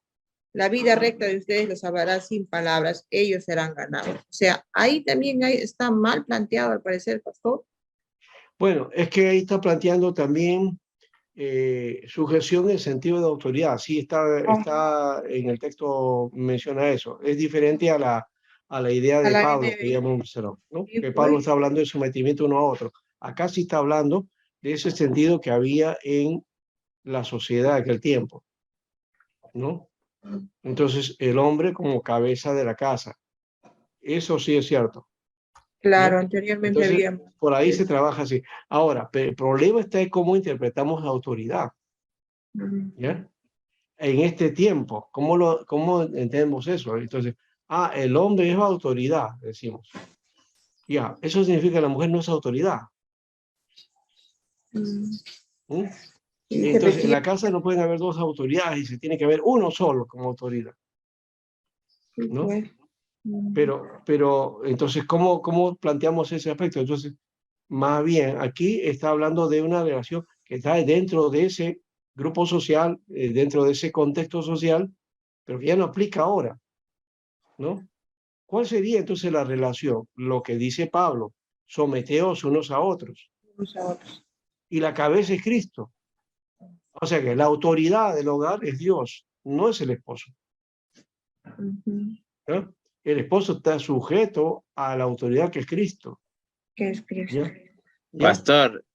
la vida recta de ustedes los hablará sin palabras, ellos serán ganados. O sea, ahí también está mal planteado al parecer, pastor. Bueno, es que ahí está planteando también sujeción en sentido de autoridad. Sí, está en el texto, menciona eso. Es diferente a la idea de Pablo, que ya hemos mencionado, ¿no? Que Pablo está hablando de sometimiento uno a otro. Acá sí está hablando de ese sentido que había en la sociedad de aquel tiempo, ¿no? Entonces, el hombre como cabeza de la casa. Eso sí es cierto. Claro, ¿no? anteriormente Entonces, habíamos. por ahí se trabaja así. Ahora, el problema está en cómo interpretamos la autoridad. ¿Ya? En este tiempo, ¿cómo entendemos eso? Entonces, el hombre es autoridad, decimos. Ya, eso significa que la mujer no es autoridad. Entonces, en la casa no pueden haber dos autoridades y se tiene que haber uno solo como autoridad. ¿No? Pero entonces, ¿cómo planteamos ese aspecto? Entonces, más bien, aquí está hablando de una relación que está dentro de ese grupo social, dentro de ese contexto social, pero que ya no aplica ahora, ¿no? ¿Cuál sería entonces la relación? Lo que dice Pablo, someteos unos a otros. Y la cabeza es Cristo. O sea que la autoridad del hogar es Dios, no es el esposo. ¿No? El esposo está sujeto a la autoridad que es Cristo. Que es Cristo. ¿Ya? Pastor,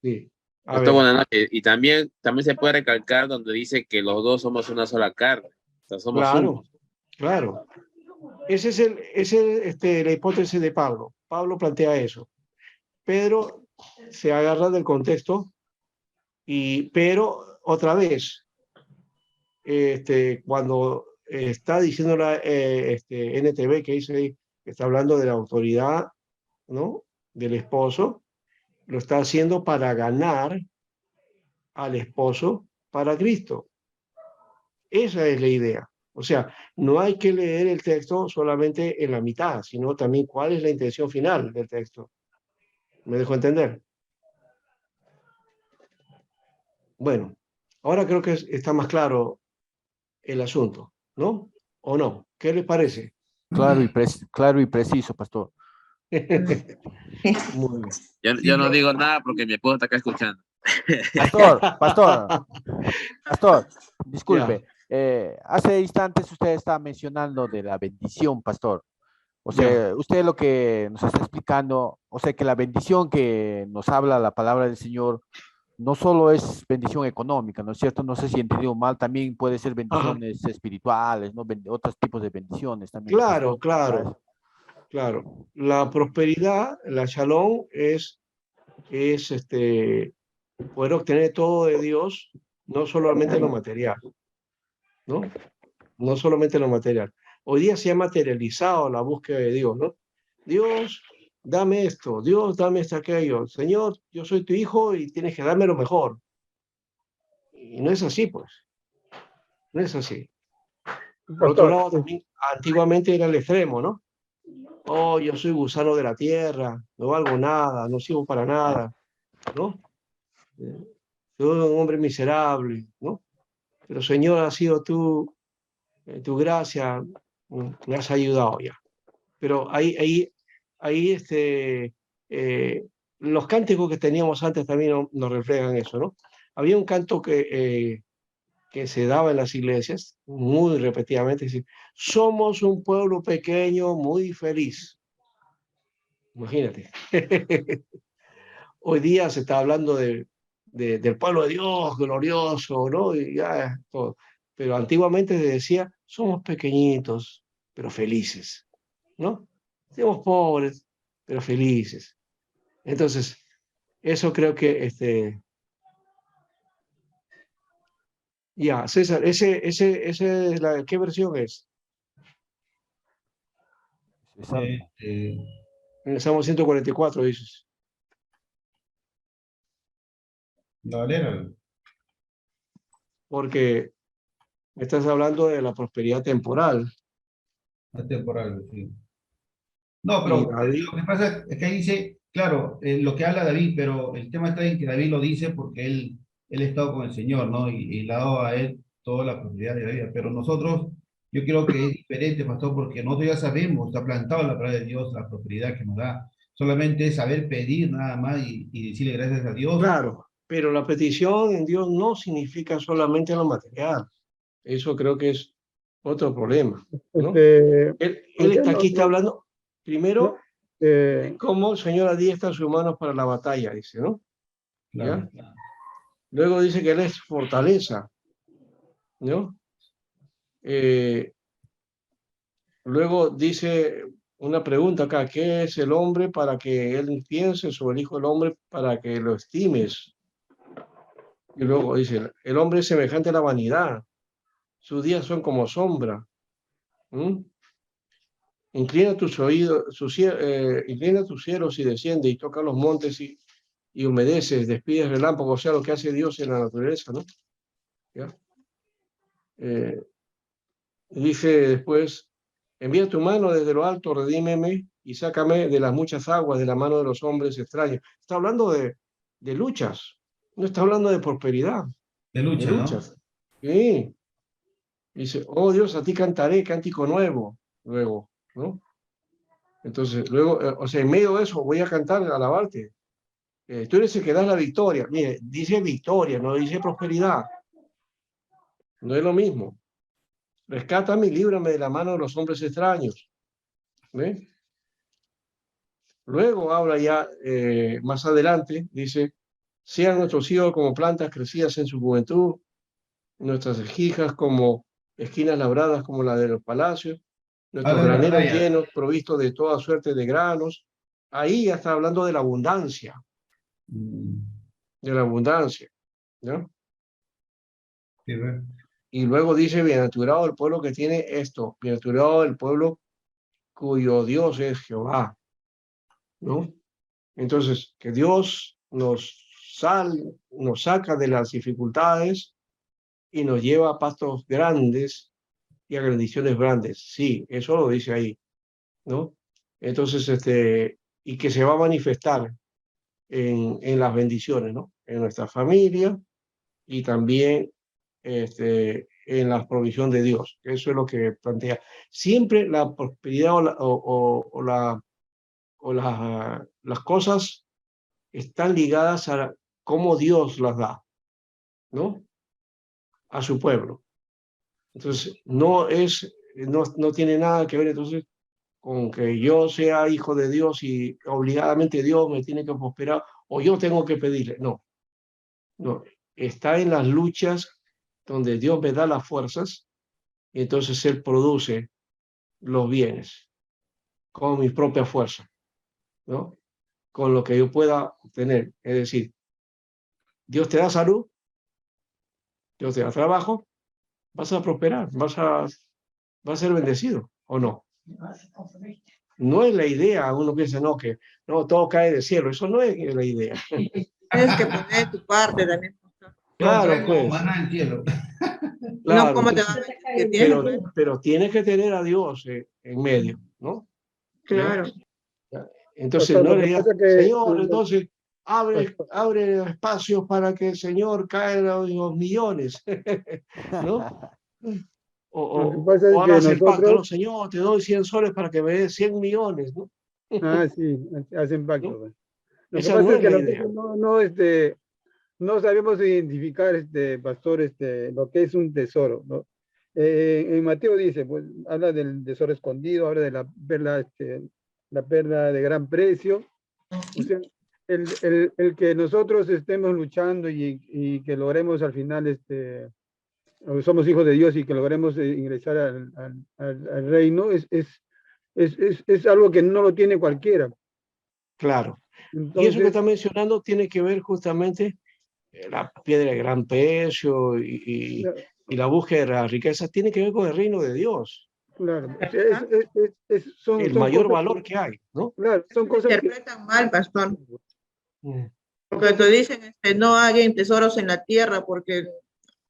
Sí. A Pastor, ver, buenas noches. Y también se puede recalcar donde dice que los dos somos una sola carne. O sea, somos uno. claro, claro. Ese es la hipótesis de Pablo. Pablo plantea eso. Pedro se agarra del contexto, pero otra vez, cuando está diciendo NTV que dice que está hablando de la autoridad, ¿no? Del esposo, lo está haciendo para ganar al esposo para Cristo. Esa es la idea. O sea, no hay que leer el texto solamente en la mitad, sino también cuál es la intención final del texto. ¿Me dejo entender? Bueno, ahora creo que está más claro el asunto, ¿no? ¿O no? ¿Qué les parece? Claro y preciso, pastor. Muy bien. Yo no digo nada porque mi esposa está acá escuchando. Pastor, disculpe. Ya, Hace instantes usted estaba mencionando de la bendición, pastor. O ya. sea, usted lo que nos está explicando, o sea, que la bendición que nos habla la palabra del Señor no solo es bendición económica, ¿no es cierto? No sé si he entendido mal, también puede ser Ajá. bendiciones espirituales, ¿no? Otros tipos de bendiciones también. Claro, pastor. claro, claro. La prosperidad, la shalom, es poder obtener todo de Dios, no solamente lo material, ¿no? No solamente lo material. Hoy día se ha materializado la búsqueda de Dios, ¿no? Dios, dame esto, Dios, dame esto, aquello. Señor, yo soy tu hijo y tienes que darme lo mejor. Y no es así, pues. No es así. Por otro Pastor, lado, también antiguamente era el extremo, ¿no? Oh, yo soy gusano de la tierra, no valgo nada, no sirvo para nada, ¿no? Soy un hombre miserable, ¿no? Pero Señor, ha sido tú, tu gracia, me has ayudado ya. Pero ahí los cánticos que teníamos antes también nos reflejan eso, ¿no? Había un canto que se daba en las iglesias muy repetidamente, decir, somos un pueblo pequeño muy feliz. Imagínate. Hoy día se está hablando del pueblo de Dios, glorioso, ¿no? Y ya, todo. Pero antiguamente se decía, somos pequeñitos, pero felices, ¿no? Somos pobres, pero felices. Entonces, eso creo que, ya, César, ¿qué versión es? En el Salmo 144, dices. La Valera. Porque me estás hablando de la prosperidad temporal. La temporal, sí. No, Y pero David, lo que pasa es que ahí dice, claro, lo que habla David, pero el tema está en que David lo dice porque él ha estado con el Señor, ¿no? Y le ha dado a él toda la posibilidad de la vida. Pero nosotros, yo creo que es diferente, pastor, porque nosotros ya sabemos, está plantado en la palabra de Dios, la prosperidad que nos da. Solamente es saber pedir nada más y decirle gracias a Dios. claro, pero la petición en Dios no significa solamente lo material. Eso creo que es otro problema, ¿no? Él aunque está hablando no, primero de cómo el Señor adiestra sus manos para la batalla, dice, ¿no? Claro. ¿Ya? Luego dice que Él es fortaleza, ¿no? Luego dice una pregunta acá, ¿qué es el hombre para que él piense sobre el Hijo del Hombre para que lo estimes? Y luego dice, el hombre es semejante a la vanidad, sus días son como sombra. ¿Mm? Inclina tus oídos, inclina tus cielos y desciende y toca los montes y humedeces, despides relámpagos, o sea, lo que hace Dios en la naturaleza, ¿no? ¿Ya? Dice después, envía tu mano desde lo alto, redímeme y sácame de las muchas aguas de la mano de los hombres extraños. Está hablando de luchas, no está hablando de prosperidad, De de lucha, ¿no? luchas. Sí. Dice, oh Dios, a ti cantaré cántico nuevo, luego, ¿no? Entonces, luego, o sea, en medio de eso voy a cantar, alabarte. Tú eres el que das la victoria. Mire, dice victoria, no dice prosperidad. No es lo mismo. Rescátame y líbrame de la mano de los hombres extraños. ¿Ve? Luego habla ya más adelante, dice, Sean nuestros hijos como plantas crecidas en su juventud, nuestras hijas como esquinas labradas como la de los palacios, nuestros Habla de la graneros raya. llenos, provistos de toda suerte de granos. Ahí ya está hablando de la abundancia, ¿no? Sí, ve. Y luego dice, bienaventurado el pueblo que tiene esto, bienaventurado el pueblo cuyo Dios es Jehová, ¿no? Entonces, que Dios nos saca de las dificultades y nos lleva a pastos grandes y a bendiciones grandes. Sí, eso lo dice ahí, ¿no? Entonces, y que se va a manifestar en las bendiciones, ¿no? En nuestra familia y también en la provisión de Dios. Eso es lo que plantea. Siempre la prosperidad las cosas están ligadas a cómo Dios las da, ¿no? A su pueblo. Entonces, no tiene nada que ver entonces con que yo sea hijo de Dios y obligadamente Dios me tiene que prosperar o yo tengo que pedirle. No, no. Está en las luchas donde Dios me da las fuerzas y entonces Él produce los bienes con mi propia fuerza, ¿no? Con lo que yo pueda obtener. Es decir, Dios te da salud, Dios te da trabajo, vas a prosperar, vas a ser bendecido, ¿o no? No es la idea, uno piensa, no, que no, todo cae del cielo, eso no es la idea. Tienes que poner tu parte también. Todo Claro, cae como pues, maná en cielo. No, claro, ¿cómo te va a entonces, ver? Que tienes que poner. pero tienes que tener a Dios en medio, ¿no? ¿Ya? Claro. Entonces, Pastor, no lo le que digas, pasa que, Señor, entonces pastor, abre espacios para que el Señor caiga los millones, ¿no? lo que pasa O es que hagas el pacto, nosotros, no, Señor, te doy 100 soles para que me des 100 millones, ¿no? sí, hacen pacto. ¿No? Pues. Lo que Esa no pasa es es que la idea. nosotros no sabemos identificar, pastor, lo que es un tesoro, ¿no? En Mateo dice, pues, habla del tesoro escondido, habla de la perla de gran precio. O sea, el que nosotros estemos luchando y que logremos al final, somos hijos de Dios y que logremos ingresar al reino, es algo que no lo tiene cualquiera. Claro. Y eso que Entonces, está mencionando tiene que ver justamente la piedra de gran precio y la búsqueda de la riqueza, tiene que ver con el reino de Dios, claro, o sea, ¿Verdad? el son mayor cosas valor que hay, ¿no? claro, son cosas que, Interpretan mal, pastor. Mm. Porque te dicen, no hagan tesoros en la tierra porque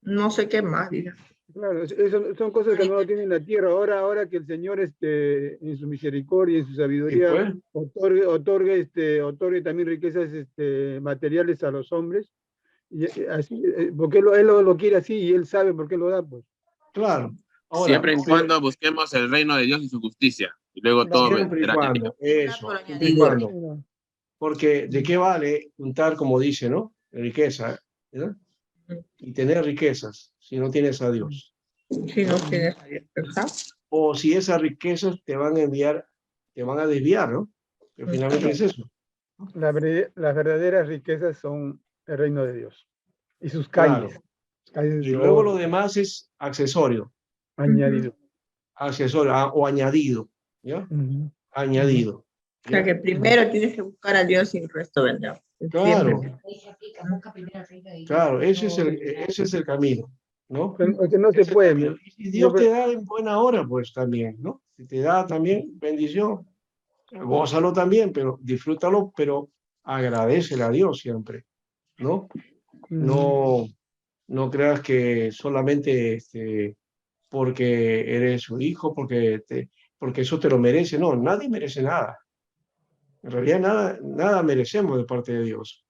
no sé qué más, diga. claro, son cosas que no lo tienen la tierra. Ahora que el Señor, en su misericordia y en su Y sabiduría, pues, otorgue también riquezas, materiales a los hombres, y así, porque él lo quiere así y él sabe por qué lo da, pues. claro. Ahora, Siempre y cuando busquemos el reino de Dios y su justicia. Y luego todo siempre y vendrá cuando, Vendrá por eso, siempre y añadidura. cuando. Porque ¿de qué vale juntar, como dice, ¿no? Riqueza, ¿no? Y tener riquezas si no tienes a Dios. Si no tienes a Dios, ¿verdad? O si esas riquezas te van a desviar, ¿no? Que finalmente es eso. Las verdaderas riquezas son el reino de Dios y sus Claro. calles Y de luego lo oro, demás es accesorio, añadido. o añadido, ¿ya? Ujú. Añadido, O sea ¿ya? que primero tienes que buscar a Dios y el resto vendrá. Claro, Siempre. claro, ese es el camino, ¿no? Que no Ese se es el puede. camino. Y Dios te da en buena hora, pues también, ¿no? Si te da también bendición, gózalo también, pero disfrútalo, pero agradecele a Dios siempre, ¿no? No, no creas que solamente porque eres su hijo, porque eso te lo merece. No, nadie merece nada. En realidad nada merecemos de parte de Dios,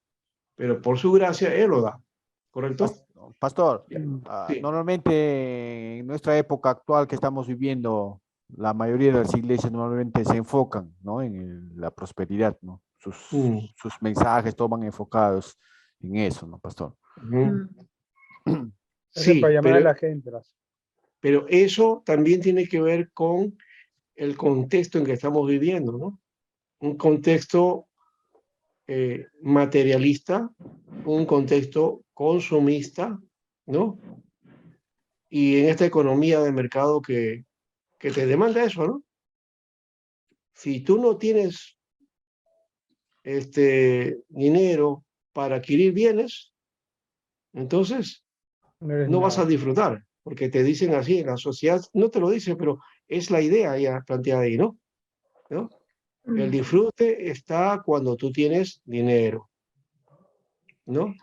pero por su gracia Él lo da, ¿correcto? Pastor, Sí, normalmente en nuestra época actual que estamos viviendo, la mayoría de las iglesias normalmente se enfocan, ¿no? En la prosperidad, ¿no? mm, Sus mensajes todos van enfocados en eso, ¿no, pastor? ujú. Hacen para Sí, llamar a la gente. pero eso también tiene que ver con el contexto en que estamos viviendo, ¿no? Un contexto materialista, un contexto consumista, ¿no? Y en esta economía de mercado que te demanda eso, ¿no? Si tú no tienes dinero para adquirir bienes, entonces No eres no vas a nada. disfrutar, porque te dicen así, la sociedad no te lo dice, pero es la idea ya planteada ahí, ¿no? ¿No? El disfrute está cuando tú tienes dinero, ¿no?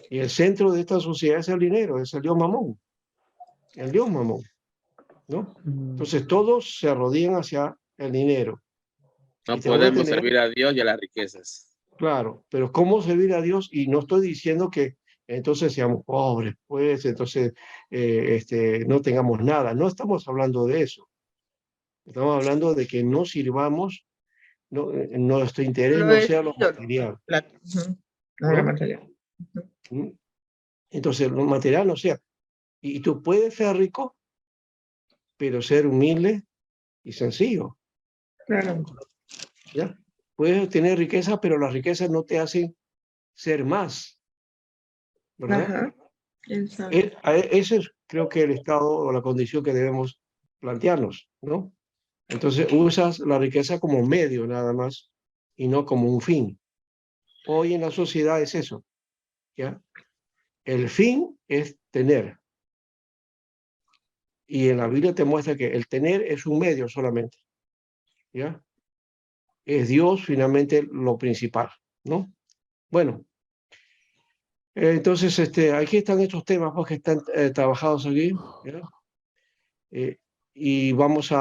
Y el centro de esta sociedad es el dinero, es el Dios Mamón, ¿no? Entonces todos se arrodillan hacia el dinero. No Y te van a podemos tener, servir a Dios y a las riquezas. claro, pero ¿cómo servir a Dios? Y no estoy diciendo que entonces seamos pobres, pues entonces no tengamos nada. No estamos hablando de eso. Estamos hablando de que no sirvamos, nuestro interés Lo no es sea lo lo material, plata. Ujú. No era ¿no? material. Ujú. ¿Mm? Entonces, lo material no sea. Y tú puedes ser rico, pero ser humilde y sencillo, Claro. ¿ya? Puedes tener riqueza, pero las riquezas no te hacen ser más, ¿verdad? Ajá. Exacto. Ese es, creo que el estado o la condición que debemos plantearnos, ¿no? Entonces, usas la riqueza como medio nada más y no como un fin. Hoy en la sociedad es eso, ¿ya? El fin es tener. Y en la Biblia te muestra que el tener es un medio solamente, ¿ya? Es Dios finalmente lo principal, ¿no? Bueno, entonces aquí están estos temas pues, que están trabajados aquí, ¿ya? Eh, y vamos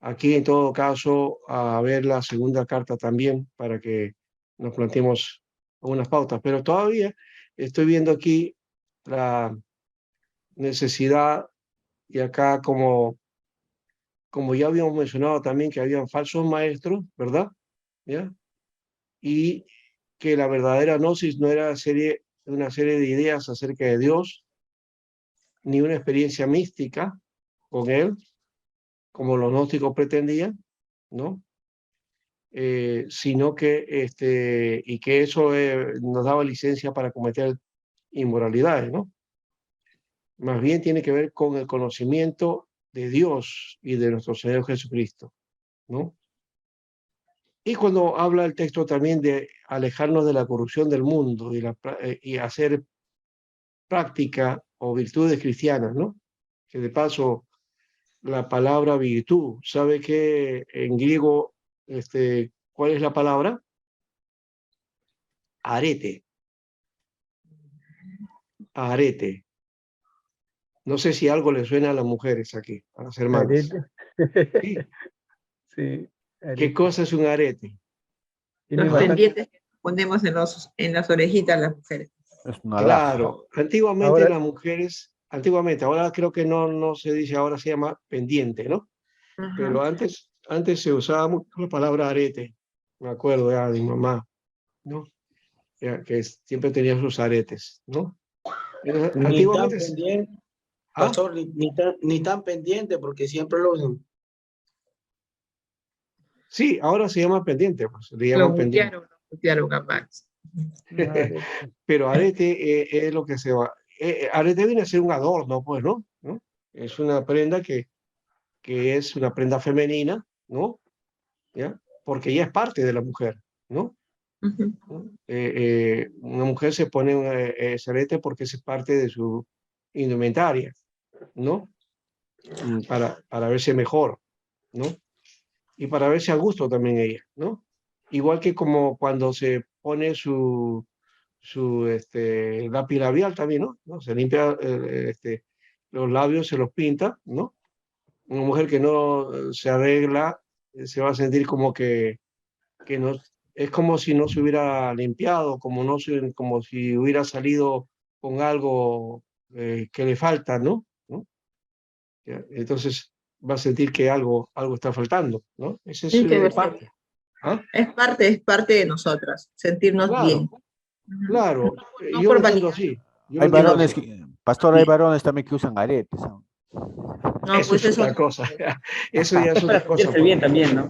aquí en todo caso a ver la segunda carta también para que nos planteemos unas pautas, pero todavía estoy viendo aquí la necesidad y acá como ya habíamos mencionado también que habían falsos maestros, ¿verdad? ¿Ya? Y que la verdadera gnosis no era una serie de ideas acerca de Dios, ni una experiencia mística con Él, como los gnósticos pretendían, ¿no? Sino que, y que eso nos daba licencia para cometer inmoralidades, ¿no? Más bien tiene que ver con el conocimiento de Dios y de nuestro Señor Jesucristo, ¿no? Y cuando habla el texto también de alejarnos de la corrupción del mundo y hacer práctica o virtudes cristianas, ¿no? Que de paso, la palabra virtud, ¿sabe qué en griego, cuál es la palabra? Arete, arete. No sé si algo le suena a las mujeres aquí, a las hermanas. Arete. ¿Sí? Sí, ¿Qué arete. cosa es un arete? Tiene Los bastante. pendientes que ponemos en las orejitas las mujeres. Es una alhaja. Claro, antiguamente Ahora, las mujeres, antiguamente, ahora creo que no se dice, ahora se llama pendiente, ¿no? Pero Ajá. antes se usaba mucho la palabra arete, me acuerdo ya de mi mamá, ¿no? Ya, que siempre tenía sus aretes, ¿no? Ni tan Antiguamente, pendiente, ¿ah? pastor, ni tan pendiente, porque siempre lo usan. Sí, ahora se llama pendiente, pues, le Lo llaman pendiente. mutearon a Max. arete. Pero arete es lo que se va. Arete viene a ser un adorno, pues, ¿no? ¿No? Es una prenda que es una prenda femenina, ¿no? ¿Ya? Porque ella es parte de la mujer, ¿no? Ujú. ¿No? Una mujer se pone ese arete porque es parte de su indumentaria, ¿no? Para verse mejor, ¿no? Y para verse a gusto también ella, ¿no? Igual que como cuando se pone su lápiz labial también, ¿no? Se limpia los labios, se los pinta, ¿no? Una mujer que no se arregla se va a sentir como que no, es como si no se hubiera limpiado, como si hubiera salido con algo que le falta, ¿no? ¿No? ¿Ya? Entonces va a sentir que algo está faltando, ¿no? Ese es Sí, que parte. ¿Ah? es parte de nosotras, sentirnos Claro, bien. Ujú. claro. No Yo lo por entiendo vanidad. así. Yo lo Hay entiendo varones, así. pastor, hay varones también que usan aretes. No, Eso pues es eso. otra cosa. Eso ya es otra Para cosa. sentirse bien también, ¿no?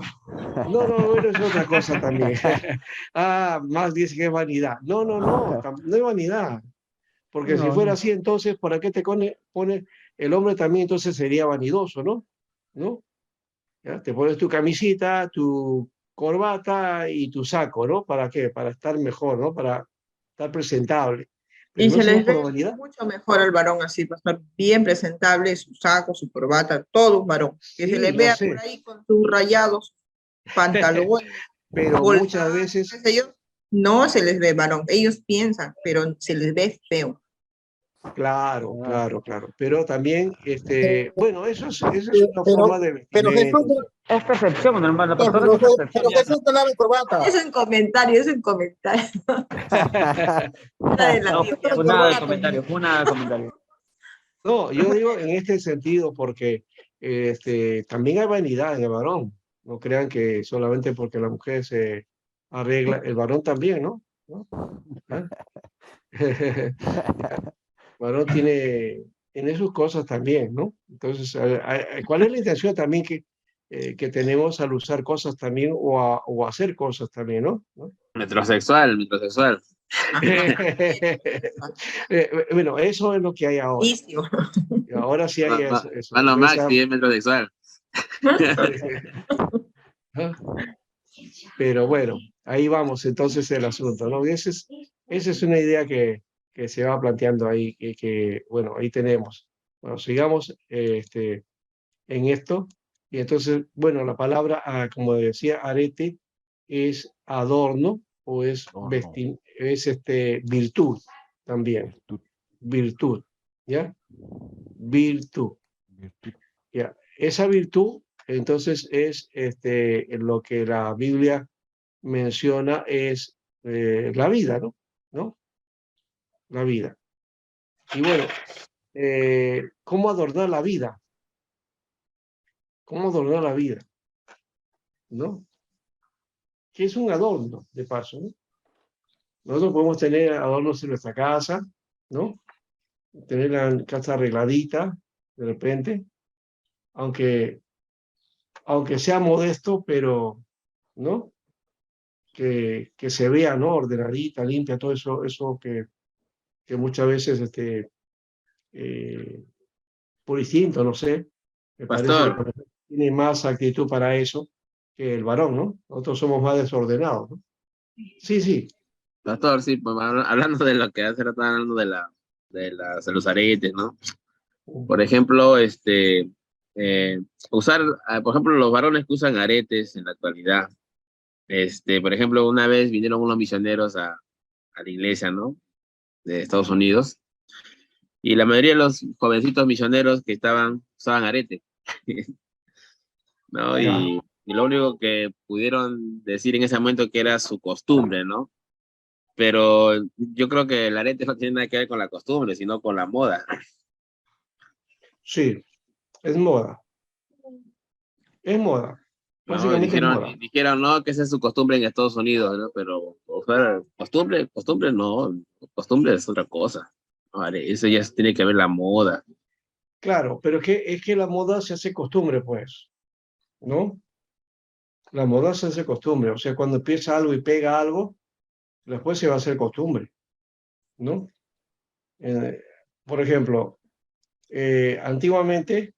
No, no, bueno, es otra cosa también. Ah, más dice que es vanidad. No, no, no, no es vanidad. Porque si No, fuera no. así, entonces, ¿para qué te pone el hombre también? Entonces sería vanidoso, ¿no? ¿No? ¿Ya? Te pones tu camisita, tu corbata y tu saco, ¿no? ¿Para qué? Para estar mejor, ¿no? Para estar presentable. Y Pero no se solo les por ve vanidad. mucho mejor al varón así, pastor, bien presentable, su saco, su corbata, todo un varón. Que se Sí, les lo vea por sé. ahí con sus rayados, pantalones, Pero muchas voltadas, qué veces, sé yo, no se les ve varón. Ellos piensan, pero se les ve feo. claro, Ah, claro, claro. Pero también, bueno, eso es una Pero, forma de pero vestimenta. Es percepción, hermano. La pastora es Pero, percepción. pero Ya Jesús no lava corbata. Es un comentario, es un comentario. Fuera de la no, Jesús Biblia. no fue lava nada de corbata. comentario, fue nada de comentario. No, yo digo en este sentido porque también hay vanidad en el varón. No crean que solamente porque la mujer se arregla, el varón también, ¿no? ¿No? ¿Ah? El varón tiene sus cosas también, ¿no? Entonces, ¿cuál es la intención también que tenemos al usar cosas también o hacer cosas también, ¿no? ¿No? Metrosexual, metrosexual. Ajá. Bueno, eso es lo que hay ahora. Vicio. Y ahora sí hay eso. Mano Esa, Maxi es metrosexual. ¿ah? Pero bueno, ahí vamos entonces el asunto, ¿no? Esa es una idea que se va planteando ahí, bueno, ahí tenemos. Bueno, sigamos en esto. Y entonces, bueno, la palabra, como decía, arete es adorno o es Adorno, virtud también, virtud, virtud, ¿ya? Virtud, virtud. ¿ya? Esa virtud, entonces, es lo que la Biblia menciona es la vida, ¿no? ¿No? La vida. Y bueno, ¿cómo adornar la vida? ¿Cómo adornar la vida? ¿No? Que es un adorno, de paso, ¿no? Nosotros podemos tener adornos en nuestra casa, ¿no? Tener la casa arregladita, de repente, aunque, aunque sea modesto, pero, ¿no? Que se vea, ¿no? Ordenadita, limpia, todo eso que muchas veces eh, por instinto, no sé, me parece que Pastor, la mujer tiene más actitud para eso que el varón, ¿no? Nosotros somos más desordenados, ¿no? Sí, sí, pastor, sí, pues, hablando de lo que hace rato hablando de los aretes, ¿no? Por ejemplo, usar, por ejemplo, los varones que usan aretes en la actualidad. Por ejemplo, una vez vinieron unos misioneros a la iglesia, ¿no? De Estados Unidos, y la mayoría de los jovencitos misioneros que usaban arete, ¿no? ya, Y lo único que pudieron decir en ese momento que era su costumbre, ¿no? Pero yo creo que el arete no tiene nada que ver con la costumbre, sino con la moda. sí, es moda, es moda, ¿No? básicamente es moda. Dijeron, no, que esa es su costumbre en Estados Unidos, ¿no? Pero, o sea, costumbre no, costumbre es otra cosa. Vale, eso ya tiene que ver la moda. Claro, pero es que la moda se hace costumbre, pues, ¿no? La moda se hace costumbre, o sea, cuando empieza algo y pega algo, después se va a hacer costumbre, ¿no? Eh, por ejemplo, antiguamente,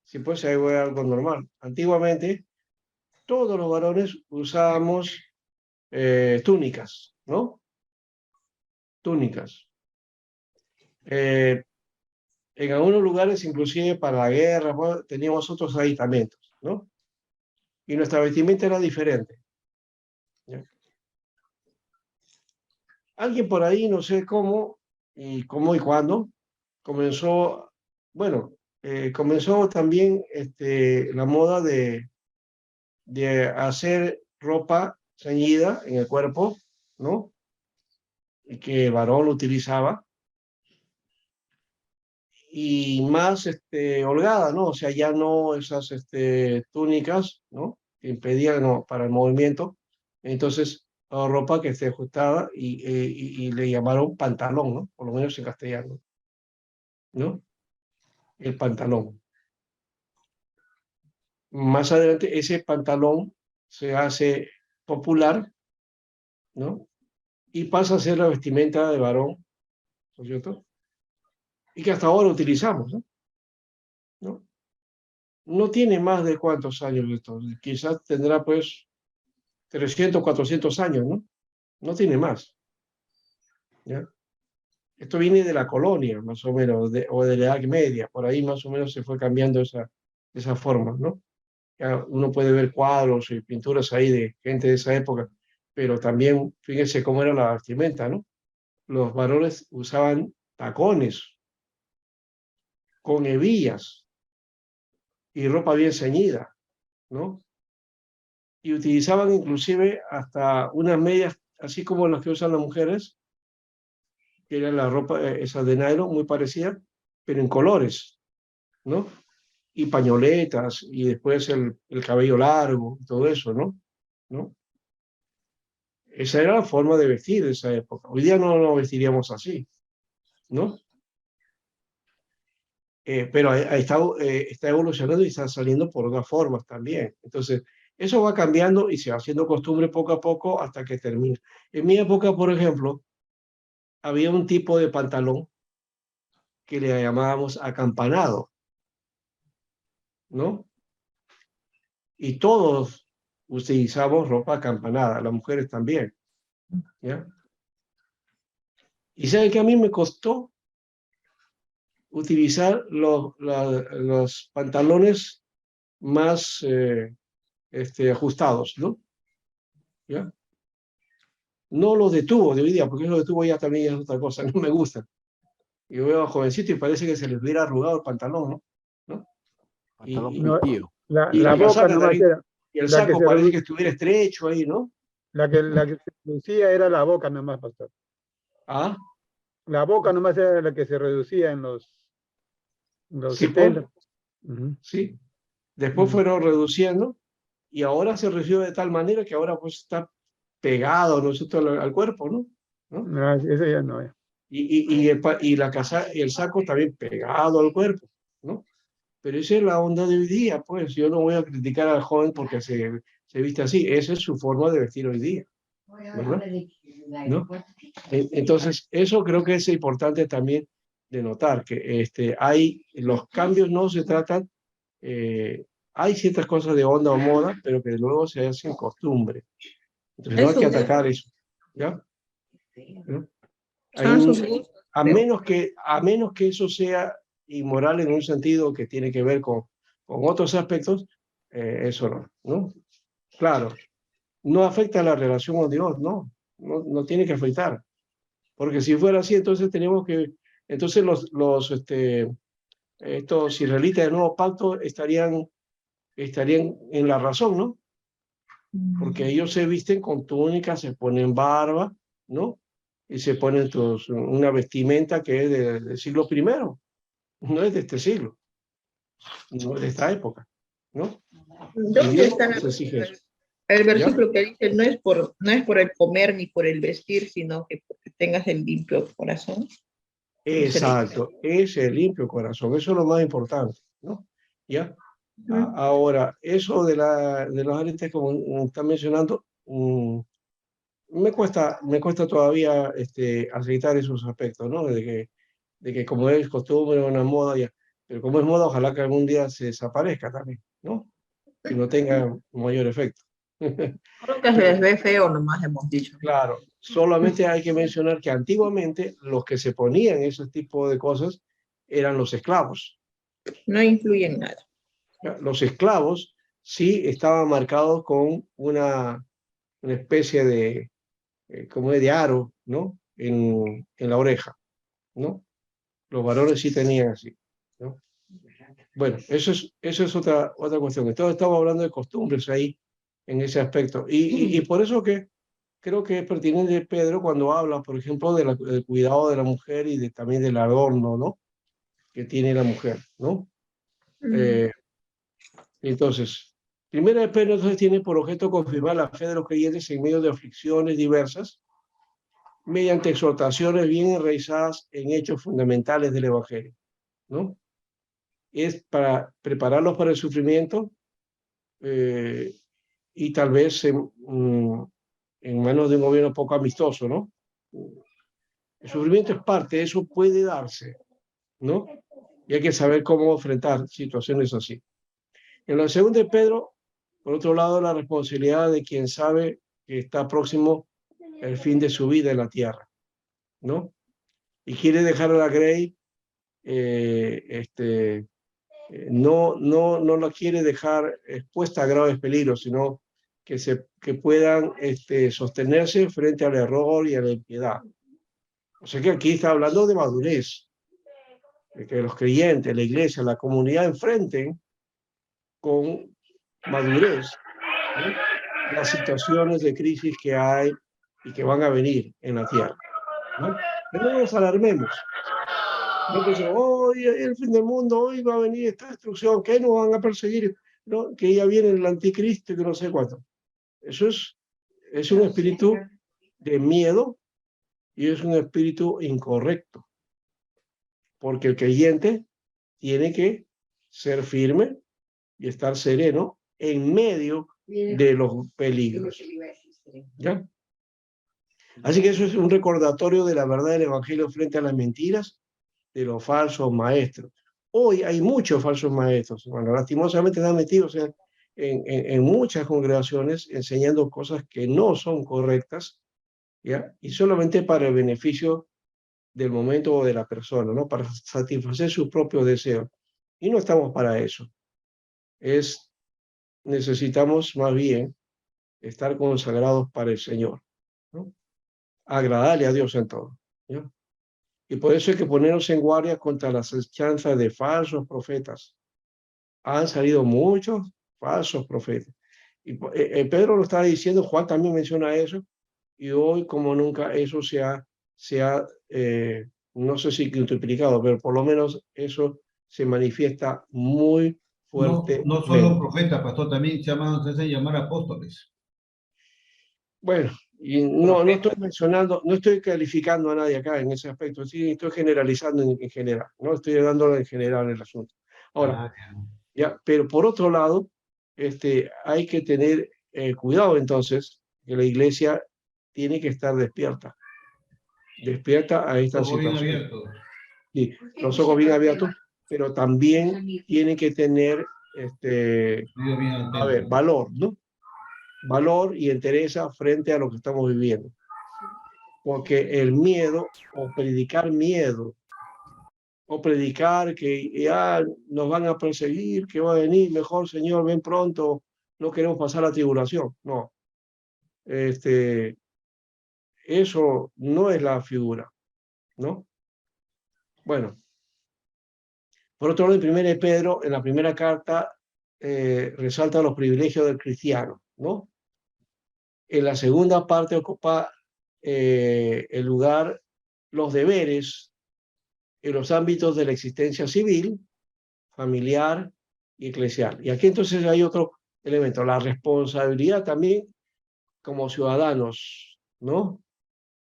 si pues ahí voy a algo normal, antiguamente todos los varones usábamos túnicas, ¿no? Túnicas. Eh, en algunos lugares, inclusive para la guerra, pues, teníamos otros aditamentos, ¿no? Y nuestra vestimenta era diferente, ¿ya? Alguien por ahí, no sé cómo y cuándo, comenzó, bueno, comenzó también la moda de hacer ropa ceñida en el cuerpo, ¿no? Y que el varón lo utilizaba, y más holgada, ¿no? O sea, ya no esas túnicas, ¿no? Que impedían, ¿no? Para el movimiento. Entonces, ropa que esté ajustada y le llamaron pantalón, ¿no? Por lo menos en castellano, ¿no? el pantalón. Más adelante ese pantalón se hace popular, ¿no? Y pasa a ser la vestimenta de varón, ¿no es cierto? Y que hasta ahora utilizamos, ¿no? ¿No? No tiene más de cuántos años esto, quizás tendrá pues 300, 400 años, ¿no? No tiene más, ¿ya? Esto viene de la colonia, más o menos, o de la Edad Media, por ahí más o menos se fue cambiando esa forma, ¿no? Ya uno puede ver cuadros y pinturas ahí de gente de esa época, pero también fíjense cómo era la vestimenta, ¿no? Los varones usaban tacones con hebillas y ropa bien ceñida, ¿no? Y utilizaban inclusive hasta unas medias, así como las que usan las mujeres, que era la ropa esa de nylon, muy parecida, pero en colores, ¿no? Y pañoletas, y después el cabello largo, todo eso, ¿no? ¿No? Esa era la forma de vestir de esa época. Hoy día no nos vestiríamos así, ¿no? Pero está evolucionando y está saliendo por otras formas también. Entonces, eso va cambiando y se va haciendo costumbre poco a poco hasta que termina. En mi época, por ejemplo, había un tipo de pantalón que le llamábamos acampanado, ¿no? Y todos utilizamos ropa acampanada, las mujeres también, ¿ya? Y sabe que a mí me costó utilizar los pantalones más ajustados, ¿no? ¿Ya? No los de tubo de hoy día, porque los de tubo ya también es otra cosa, no me gustan. Yo veo a jovencito y parece que se les hubiera arrugado el pantalón, ¿no? ¿No? Pantalón No, pitío. Y la la boca casaca nomás también, era, y el la que saco se parece redu- que estuviera estrecho ahí, ¿no? la que se reducía era la boca nomás, pastor. Ah, La boca nomás era la que se reducía en los sí, pues, 70. Ujú. sí. Después Mm. fueron reduciendo y ahora se redució de tal manera que ahora pues está pegado, ¿no es cierto?, al cuerpo, ¿no? ¿No? Ah, ese ya no es. Y la casa, y el saco también pegado al cuerpo, ¿no? Pero esa es la onda de hoy día, pues yo no voy a criticar al joven porque se viste así, esa es su forma de vestir hoy día, ¿verdad? ¿No? Entonces, eso creo que es importante también de notar, que los cambios no se tratan, hay ciertas cosas de onda o moda, pero que luego se hacen costumbre. Entonces no hay Eso que atacar eso, ¿ya? ¿No? son sus Hay, gustos, a creo. menos que eso sea inmoral en un sentido que tiene que ver con otros aspectos, eso no, ¿no? Claro, no afecta la relación con Dios, no tiene que afectar, porque si fuera así, entonces entonces estos israelitas del nuevo pacto estarían en la razón, ¿no? Porque ellos se visten con túnica, se ponen barba, ¿no? Y se ponen una vestimenta que es del siglo primero, no es de este siglo, no es de esta época, ¿no? Y ¿Dónde Dios está nos exige eso, el ¿ya? versículo que dice, no es por el comer ni por el vestir, sino que porque tengas el limpio corazón? Exacto, es el limpio corazón, eso es lo más importante, ¿no? ¿Ya? Ahora, eso de los aretes, como está mencionando, me cuesta todavía aceitar esos aspectos, ¿no? De que como es costumbre, una moda, ya. Pero como es moda, ojalá que algún día se desaparezca también, ¿no? Y no tenga mayor efecto. Creo que se les ve feo, nomás hemos dicho. Claro, solamente hay que mencionar que antiguamente los que se ponían ese tipo de cosas eran los esclavos. No influye en nada. ¿Ya? Los esclavos sí estaban marcados con una especie como de aro, ¿no? En la oreja, ¿no? Los varones sí tenían así, ¿no? Bueno, eso es otra cuestión. Entonces estamos hablando de costumbres ahí, en ese aspecto. Y por eso que creo que es pertinente Pedro cuando habla, por ejemplo, del cuidado de la mujer y también del adorno, ¿no? Que tiene la mujer, ¿no? Eh, entonces, primera de Pedro entonces tiene por objeto confirmar la fe de los creyentes en medio de aflicciones diversas, mediante exhortaciones bien enraizadas en hechos fundamentales del Evangelio, ¿no? es para prepararlos para el sufrimiento y tal vez en manos de un gobierno poco amistoso, ¿no? El sufrimiento es parte, eso puede darse, ¿no? Y hay que saber cómo enfrentar situaciones así. En la segunda de Pedro, por otro lado, la responsabilidad de quien sabe que está próximo el fin de su vida en la tierra, ¿no? Y quiere dejar a la Grey, no la quiere dejar expuesta a graves peligros, sino que puedan sostenerse frente al error y a la impiedad. O sea que aquí está hablando de madurez, de que los creyentes, la iglesia, la comunidad enfrenten con madurez, ¿no?, las situaciones de crisis que hay y que van a venir en la tierra, ¿no? Pero no nos alarmemos. No pensemos, hoy el fin del mundo, hoy va a venir esta destrucción, que nos van a perseguir, ¿no? Que ya viene el anticristo y que no sé cuánto. Eso es un espíritu de miedo y es un espíritu incorrecto. Porque el creyente tiene que ser firme y estar sereno en medio de los peligros. ¿Ya? Así que eso es un recordatorio de la verdad del Evangelio frente a las mentiras de los falsos maestros. Hoy hay muchos falsos maestros, bueno, lastimosamente están metidos en muchas congregaciones enseñando cosas que no son correctas, ¿ya? Y solamente para el beneficio del momento o de la persona, ¿no? Para satisfacer sus propios deseos. Y no estamos para eso. Necesitamos más bien estar consagrados para el Señor, ¿no? Agradarle a Dios en todo, ¿ya? Y por eso hay que ponernos en guardia contra las chanzas de falsos profetas. Han salido muchos falsos profetas. Y Pedro lo estaba diciendo, Juan también menciona eso, y hoy como nunca eso se ha no sé si multiplicado, pero por lo menos eso se manifiesta muy fuerte. No solo profetas, pastor, también se hacen llamar apóstoles. Bueno, y no estoy mencionando, no estoy calificando a nadie acá en ese aspecto, sí estoy generalizando en general, no estoy dándolo en general el asunto. Ahora, ya, pero por otro lado, hay que tener cuidado entonces, que la iglesia tiene que estar despierta a esta situación. Sí, los ojos bien abiertos, pero también tienen que tener, valor, ¿no? Valor y entereza frente a lo que estamos viviendo. Porque el miedo, o predicar que ya nos van a perseguir, que va a venir, mejor Señor, ven pronto, no queremos pasar la tribulación. No. Eso no es la figura, ¿no? Bueno. Por otro lado, en 1 Pedro, en la primera carta, resalta los privilegios del cristiano, ¿no? En la segunda parte ocupa el lugar, los deberes en los ámbitos de la existencia civil, familiar y eclesial. Y aquí entonces hay otro elemento, la responsabilidad también como ciudadanos, ¿no?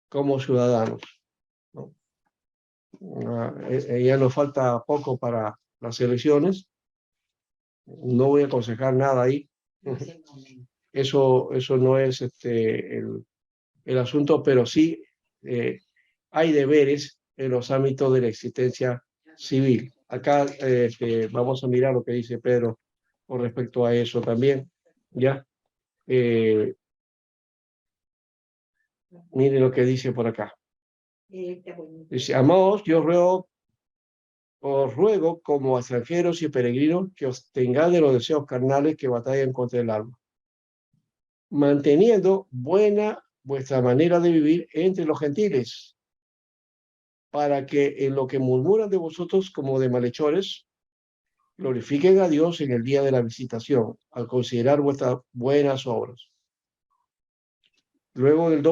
Como ciudadanos, ¿no? Ya nos falta poco para las elecciones. No voy a aconsejar nada ahí. Eso no es el asunto, pero sí hay deberes en los ámbitos de la existencia civil. Acá vamos a mirar lo que dice Pedro con respecto a eso también. ¿Ya? Miren lo que dice por acá. Dice, amados, os ruego como extranjeros y peregrinos que os tengáis de los deseos carnales que batallan contra el alma, manteniendo buena vuestra manera de vivir entre los gentiles, para que en lo que murmuran de vosotros como de malhechores, glorifiquen a Dios en el día de la visitación, al considerar vuestras buenas obras. Luego del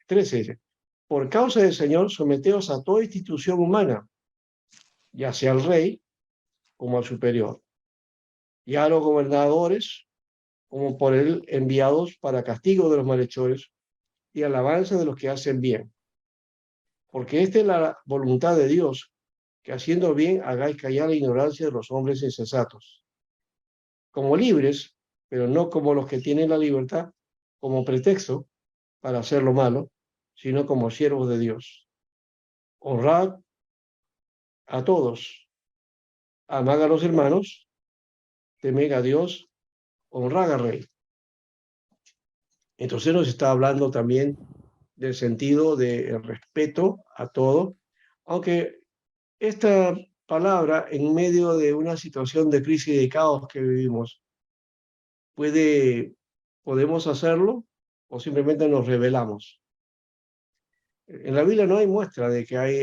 13, por causa del Señor, someteos a toda institución humana, ya sea al rey como al superior, y a los gobernadores como por él enviados para castigo de los malhechores y alabanza de los que hacen bien. Porque esta es la voluntad de Dios, que haciendo bien hagáis callar la ignorancia de los hombres insensatos, como libres, pero no como los que tienen la libertad como pretexto para hacer lo malo, sino como siervos de Dios. Honrad a todos, amad a los hermanos, temed a Dios, honrad al rey. Entonces nos está hablando también del sentido de respeto a todo, aunque esta palabra en medio de una situación de crisis y de caos que vivimos, podemos hacerlo o simplemente nos rebelamos. En la Biblia no hay muestra de que hay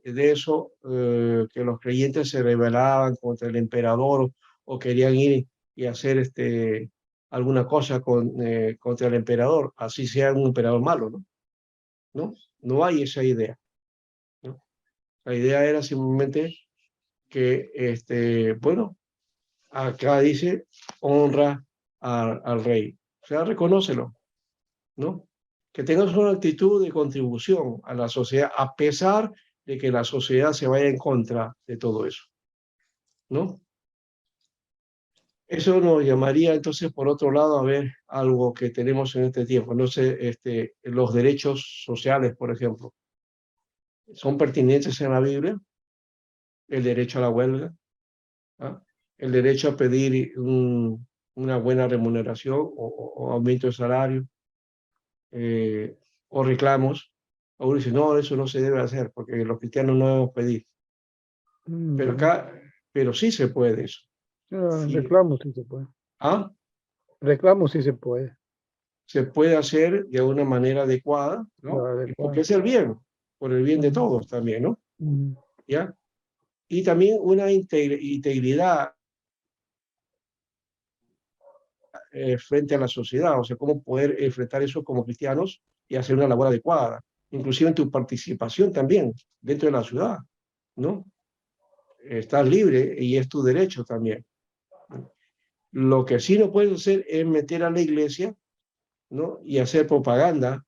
de eso, que los creyentes se rebelaban contra el emperador o querían ir y hacer alguna cosa contra el emperador, así sea un emperador malo, ¿no? No, no hay esa idea, ¿no? La idea era simplemente que, bueno, acá dice, honra al rey. O sea, reconócelo, ¿no? Que tengas una actitud de contribución a la sociedad, a pesar de que la sociedad se vaya en contra de todo eso, ¿no? Eso nos llamaría entonces, por otro lado, a ver algo que tenemos en este tiempo. No sé, los derechos sociales, por ejemplo, ¿son pertinentes en la Biblia? El derecho a la huelga, ¿ah? El derecho a pedir una buena remuneración o aumento de salario, o reclamos. Uno dice, no, eso no se debe hacer porque los cristianos no debemos pedir. Pero acá, pero sí se puede eso. Sí. Reclamo sí se puede. ¿Ah? Reclamo sí se puede. Se puede hacer de una manera adecuada, ¿no? Porque es el bien, por el bien de todos también, ¿no? ¿Ya? Y también una integridad frente a la sociedad, o sea, cómo poder enfrentar eso como cristianos y hacer una labor adecuada, inclusive en tu participación también dentro de la ciudad, ¿no? Estás libre y es tu derecho también. Lo que sí no puedes hacer es meter a la iglesia, ¿no? Y hacer propaganda,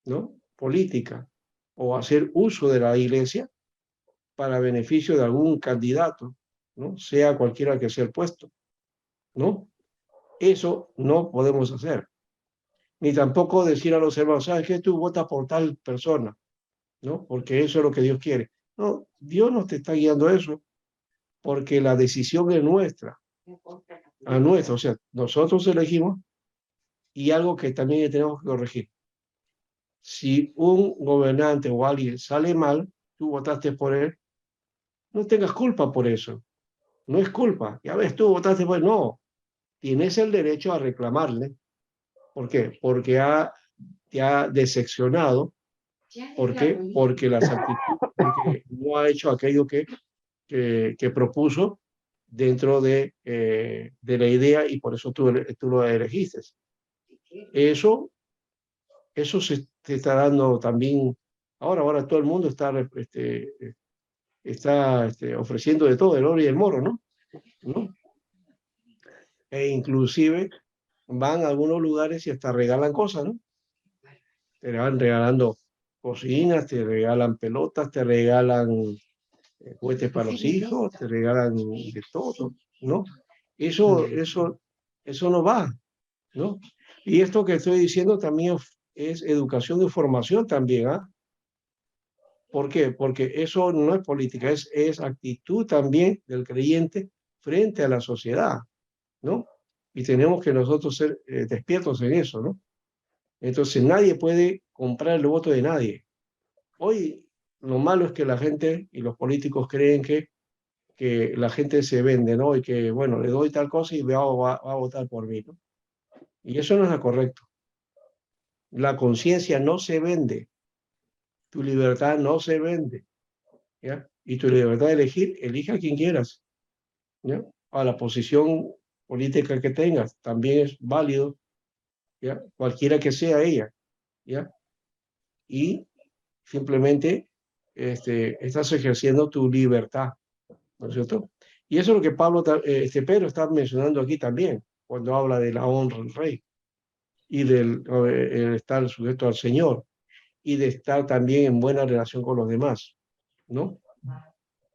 ¿no? Política, o hacer uso de la iglesia para beneficio de algún candidato, ¿no? Sea cualquiera que sea el puesto, ¿no? Eso no podemos hacer. Ni tampoco decir a los hermanos, ¿sabes qué? Tú votas por tal persona, ¿no? Porque eso es lo que Dios quiere. No, Dios no te está guiando a eso, porque la decisión es nuestra, a nuestra. O sea, nosotros elegimos y algo que también tenemos que corregir. Si un gobernante o alguien sale mal, tú votaste por él, no tengas culpa por eso. No es culpa. Ya ves, tú votaste por él. No, tienes el derecho a reclamarle. ¿Por qué? Porque te ha decepcionado. ¿Por qué? Porque las actitudes, porque no ha hecho aquello que propuso dentro de la idea y por eso tú lo elegiste. Eso se te está dando también, ahora todo el mundo está ofreciendo de todo, el oro y el moro, ¿no? E inclusive van a algunos lugares y hasta regalan cosas, ¿no? Te van regalando cocinas, te regalan pelotas, te regalan juguetes para los hijos, te regalan de todo, ¿no? Eso no va, ¿no? Y esto que estoy diciendo también es educación y formación también, ¿ah? ¿Por qué? Porque eso no es política, es actitud también del creyente frente a la sociedad, ¿no? Y tenemos que nosotros ser despiertos en eso, ¿no? Entonces nadie puede comprar el voto de nadie. Hoy lo malo es que la gente y los políticos creen que la gente se vende, ¿no? Y que, bueno, le doy tal cosa y va a votar por mí, ¿no? Y eso no es lo correcto. La conciencia no se vende. Tu libertad no se vende, ¿ya? Y tu libertad de elegir, elige a quien quieras, ¿ya? A la posición política que tengas, también es válido, ¿ya? Cualquiera que sea ella, ¿ya? Y simplemente estás ejerciendo tu libertad, ¿no es cierto? Y eso es lo que Pedro está mencionando aquí también, cuando habla de la honra al rey y del estar sujeto al Señor y de estar también en buena relación con los demás, ¿no?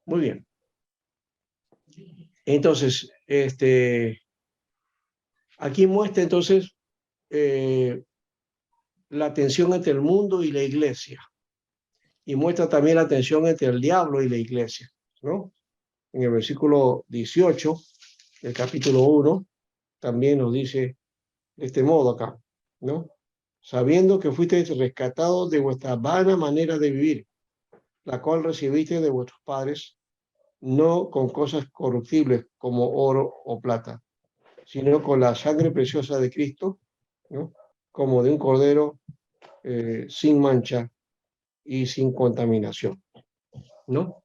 Muy bien. Entonces, aquí muestra entonces la tensión entre el mundo y la iglesia. Y muestra también la tensión entre el diablo y la iglesia, ¿no? En el versículo 18 del capítulo 1, también nos dice de este modo acá, ¿no? Sabiendo que fuisteis rescatados de vuestra vana manera de vivir, la cual recibiste de vuestros padres, no con cosas corruptibles como oro o plata, sino con la sangre preciosa de Cristo, ¿no? Como de un cordero sin mancha y sin contaminación, ¿no?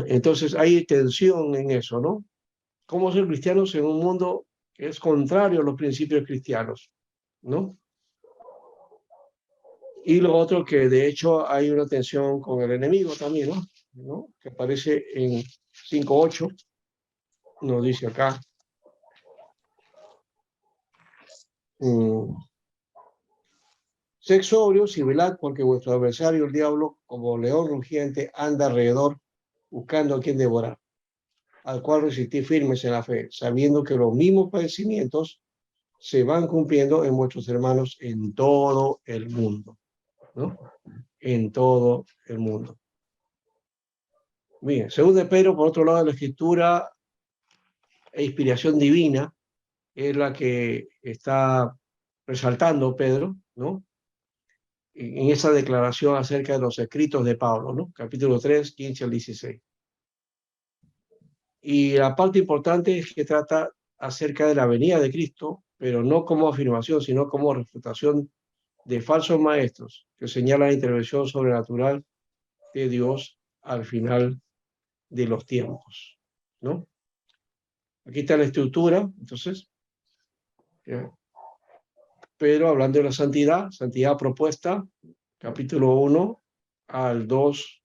Entonces hay tensión en eso, ¿no? ¿Cómo ser cristianos en un mundo que es contrario a los principios cristianos, ¿no? Y lo otro que de hecho hay una tensión con el enemigo también, ¿no? Que aparece en 5:8, nos dice acá. Sed sobrios y velad, porque vuestro adversario, el diablo, como león rugiente, anda alrededor buscando a quien devorar, al cual resistid firmes en la fe, sabiendo que los mismos padecimientos se van cumpliendo en vuestros hermanos en todo el mundo, ¿no? En todo el mundo. Bien, según de Pedro, por otro lado, de la escritura e inspiración divina es la que está resaltando Pedro, ¿no? En esa declaración acerca de los escritos de Pablo, ¿no? Capítulo 3, 15 al 16. Y la parte importante es que trata acerca de la venida de Cristo, pero no como afirmación, sino como refutación de falsos maestros que señalan la intervención sobrenatural de Dios al final de los tiempos, ¿no? Aquí está la estructura, entonces, ¿ya? Pero hablando de la santidad, santidad propuesta, capítulo 1 al 2,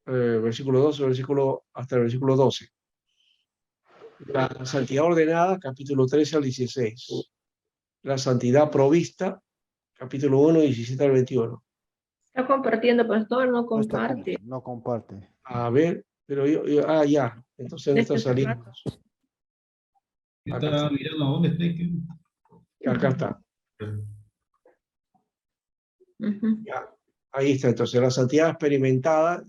versículo 2, hasta el versículo 12. La santidad ordenada, capítulo 13 al 16. La santidad provista, capítulo 1, 17 al 21. Está compartiendo, pastor, no No está comparte. no comparte. A ver, pero ya, entonces no está Desde hace saliendo. rato. Acá Estaba está, mirando a dónde está. acá está. Ujú. Ya, ahí está, entonces la santidad experimentada,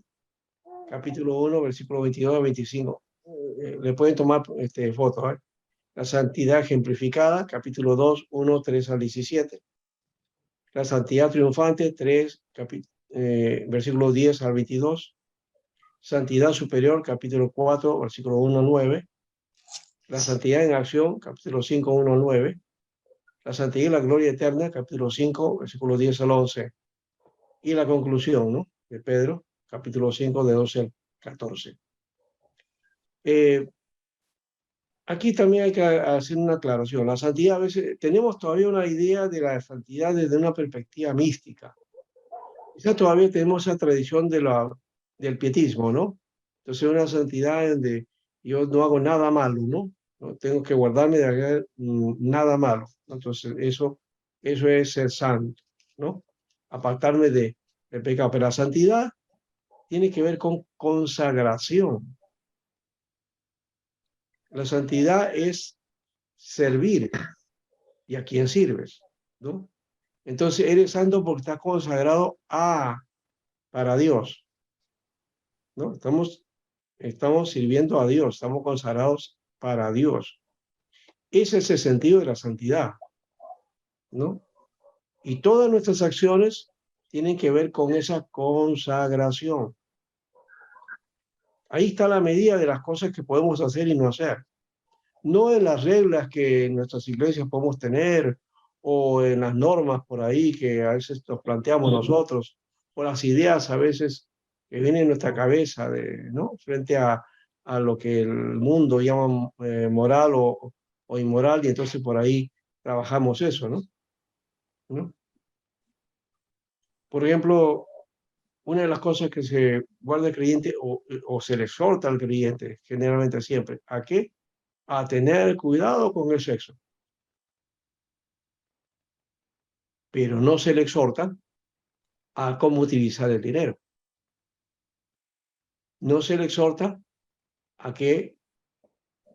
capítulo 1, versículo 22 a 25. Le pueden tomar fotos, ¿eh? La santidad ejemplificada, capítulo 2, 1, 3 al 17. La santidad triunfante, 3, versículo 10 al 22. Santidad superior, capítulo 4, versículo 1 al 9. La santidad en acción, capítulo 5, 1 al 9. La santidad y la gloria eterna, capítulo 5, versículo 10 al 11. Y la conclusión, ¿no? De Pedro, capítulo 5, de 12 al 14. Aquí también hay que hacer una aclaración. La santidad, a veces tenemos todavía una idea de la santidad desde una perspectiva mística. Quizá todavía tenemos esa tradición del pietismo, ¿no? Entonces una santidad donde yo no hago nada malo, ¿no? No tengo que guardarme de hacer nada malo. Entonces eso es ser santo, ¿no? Apartarme del pecado. Pero la santidad tiene que ver con consagración. La santidad es servir y a quién sirves, ¿no? Entonces eres santo porque estás consagrado para Dios, ¿no? Estamos sirviendo a Dios, estamos consagrados para Dios. Ese es el sentido de la santidad, ¿no? Y todas nuestras acciones tienen que ver con esa consagración. Ahí está la medida de las cosas que podemos hacer y no hacer. No en las reglas que en nuestras iglesias podemos tener o en las normas por ahí que a veces nos planteamos nosotros o las ideas a veces que vienen en nuestra cabeza ¿no? Frente a lo que el mundo llama moral o inmoral y entonces por ahí trabajamos eso, ¿no? ¿No? Por ejemplo, una de las cosas que se guarda el creyente o se le exhorta al creyente generalmente siempre, ¿a qué? A tener cuidado con el sexo. Pero no se le exhorta a cómo utilizar el dinero. no se le exhorta a que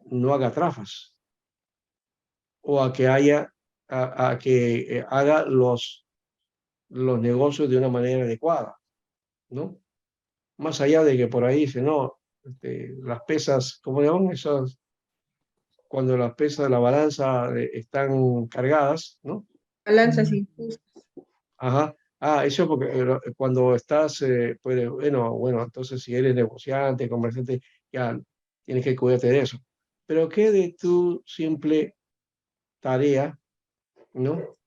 no haga trafas o a que haga los negocios de una manera adecuada, ¿no? Más allá de que por ahí dice, no, las pesas, ¿cómo le llaman? Esas, cuando las pesas de la balanza están cargadas, ¿no? Balanzas injustas. Ajá. Ah, eso porque cuando estás, pues, bueno, entonces si eres negociante, comerciante, ya tienes que cuidarte de eso. Pero ¿qué de tu simple tarea, ¿no?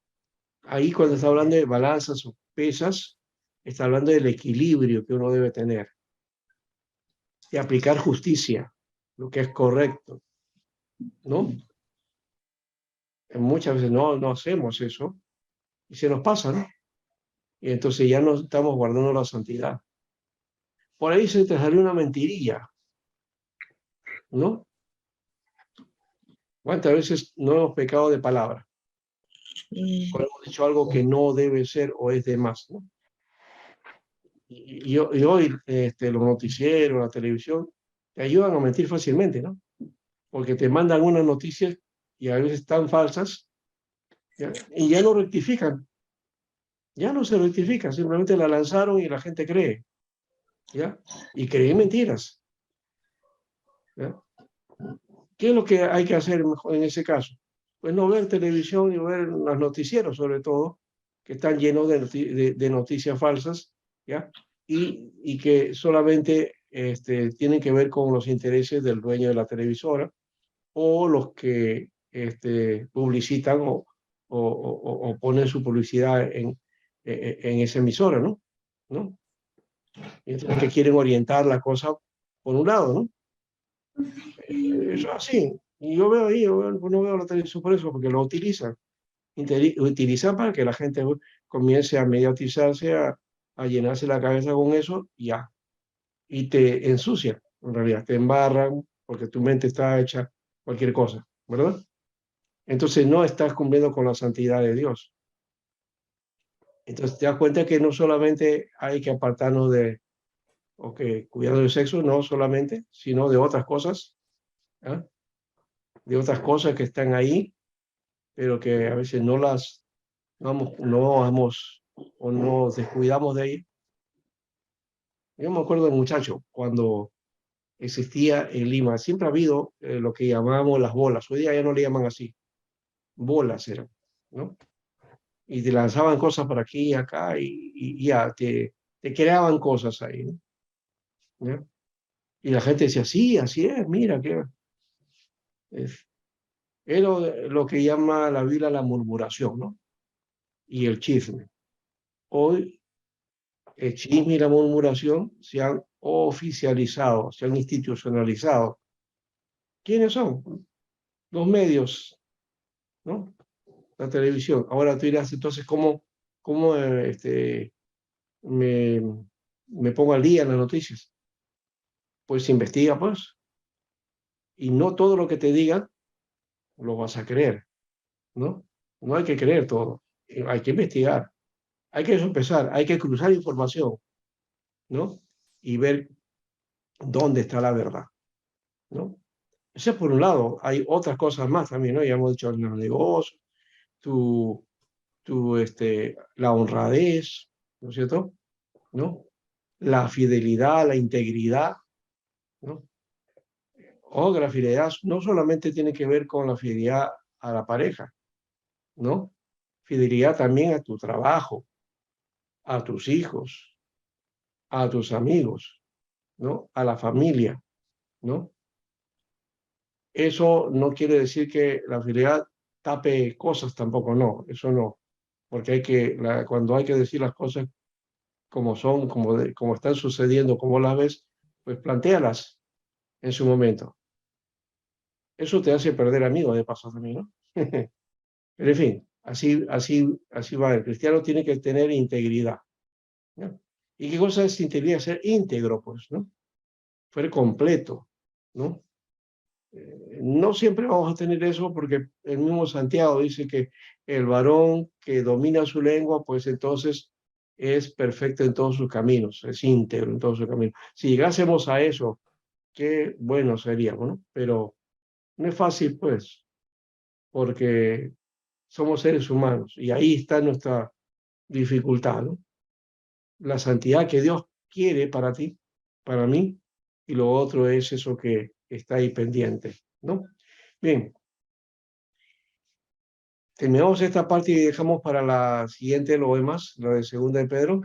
Ahí cuando está hablando de balanzas o pesas, está hablando del equilibrio que uno debe tener, de aplicar justicia, lo que es correcto, ¿no? Muchas veces no hacemos eso y se nos pasa, ¿no? Y entonces ya no estamos guardando la santidad. Por ahí se te salió una mentirilla, ¿no? ¿Cuántas veces no hemos pecado de palabra? O hemos dicho algo que no debe ser o es de más, ¿no? Y hoy los noticieros, la televisión, te ayudan a mentir fácilmente, ¿no? Porque te mandan unas noticias y a veces tan falsas, ¿ya? Y ya no rectifican, ya no se rectifican, simplemente la lanzaron y la gente cree, ¿ya? Y cree mentiras, ¿ya? ¿Qué es lo que hay que hacer en ese caso? Pues no ver televisión y ver los noticieros, sobre todo, que están llenos de noticias falsas, ¿ya? Y que solamente tienen que ver con los intereses del dueño de la televisora o los que publicitan o ponen su publicidad en esa emisora, ¿no? ¿No? Y entonces que quieren orientar la cosa por un lado, ¿no? Eso así. Y yo veo ahí, no veo la televisión por eso, porque lo utilizan. Utilizan para que la gente comience a mediatizarse, a llenarse la cabeza con eso, y ya. Y te ensucian, en realidad, te embarran, porque tu mente está hecha cualquier cosa, ¿verdad? Entonces no estás cumpliendo con la santidad de Dios. Entonces te das cuenta que no solamente hay que apartarnos de, cuidado del sexo, no solamente, sino de otras cosas, ¿ah? De otras cosas que están ahí, pero que a veces no vamos o nos descuidamos de ahí. Yo me acuerdo de muchacho, cuando existía en Lima, siempre ha habido lo que llamábamos las bolas, hoy día ya no le llaman así, bolas eran, ¿no? Y te lanzaban cosas por aquí y acá y ya, te creaban cosas ahí, ¿no? ¿Ya? Y la gente decía, sí, así es, mira, que es lo que llama la Biblia la murmuración, ¿no? Y el chisme. Hoy el chisme y la murmuración se han oficializado, se han institucionalizado. ¿Quiénes son? Los medios, ¿no? La televisión. Ahora tú dirás, entonces, ¿cómo me, me pongo al día en las noticias? Pues investiga, pues. Y no todo lo que te digan lo vas a creer, ¿no? No hay que creer todo. Hay que investigar. Hay que empezar, hay que cruzar información, ¿no? Y ver dónde está la verdad, ¿no? Eso es por un lado. Hay otras cosas más también, ¿no? Ya hemos dicho en los negocios, tu, la honradez, ¿no es cierto? ¿No? La fidelidad, la integridad, ¿no? O la fidelidad no solamente tiene que ver con la fidelidad a la pareja, ¿no? Fidelidad también a tu trabajo, a tus hijos, a tus amigos, ¿no? A la familia, ¿no? Eso no quiere decir que la fidelidad tape cosas tampoco, no, eso no, porque cuando hay que decir las cosas como son, como están sucediendo, como las ves, pues plantéalas en su momento. Eso te hace perder amigos de paso también, ¿no? Pero en fin, así va. El cristiano tiene que tener integridad, ¿no? ¿Y qué cosa es integridad? Ser íntegro, pues, ¿no? Ser completo, ¿no? No siempre vamos a tener eso porque el mismo Santiago dice que el varón que domina su lengua, pues entonces es perfecto en todos sus caminos, es íntegro en todos sus caminos. Si llegásemos a eso, qué bueno seríamos, ¿no? Pero no es fácil, pues, porque somos seres humanos y ahí está nuestra dificultad, ¿no? La santidad que Dios quiere para ti, para mí, y lo otro es eso que está ahí pendiente, ¿no? Bien, terminamos esta parte y dejamos para la siguiente lo demás, la de segunda de Pedro.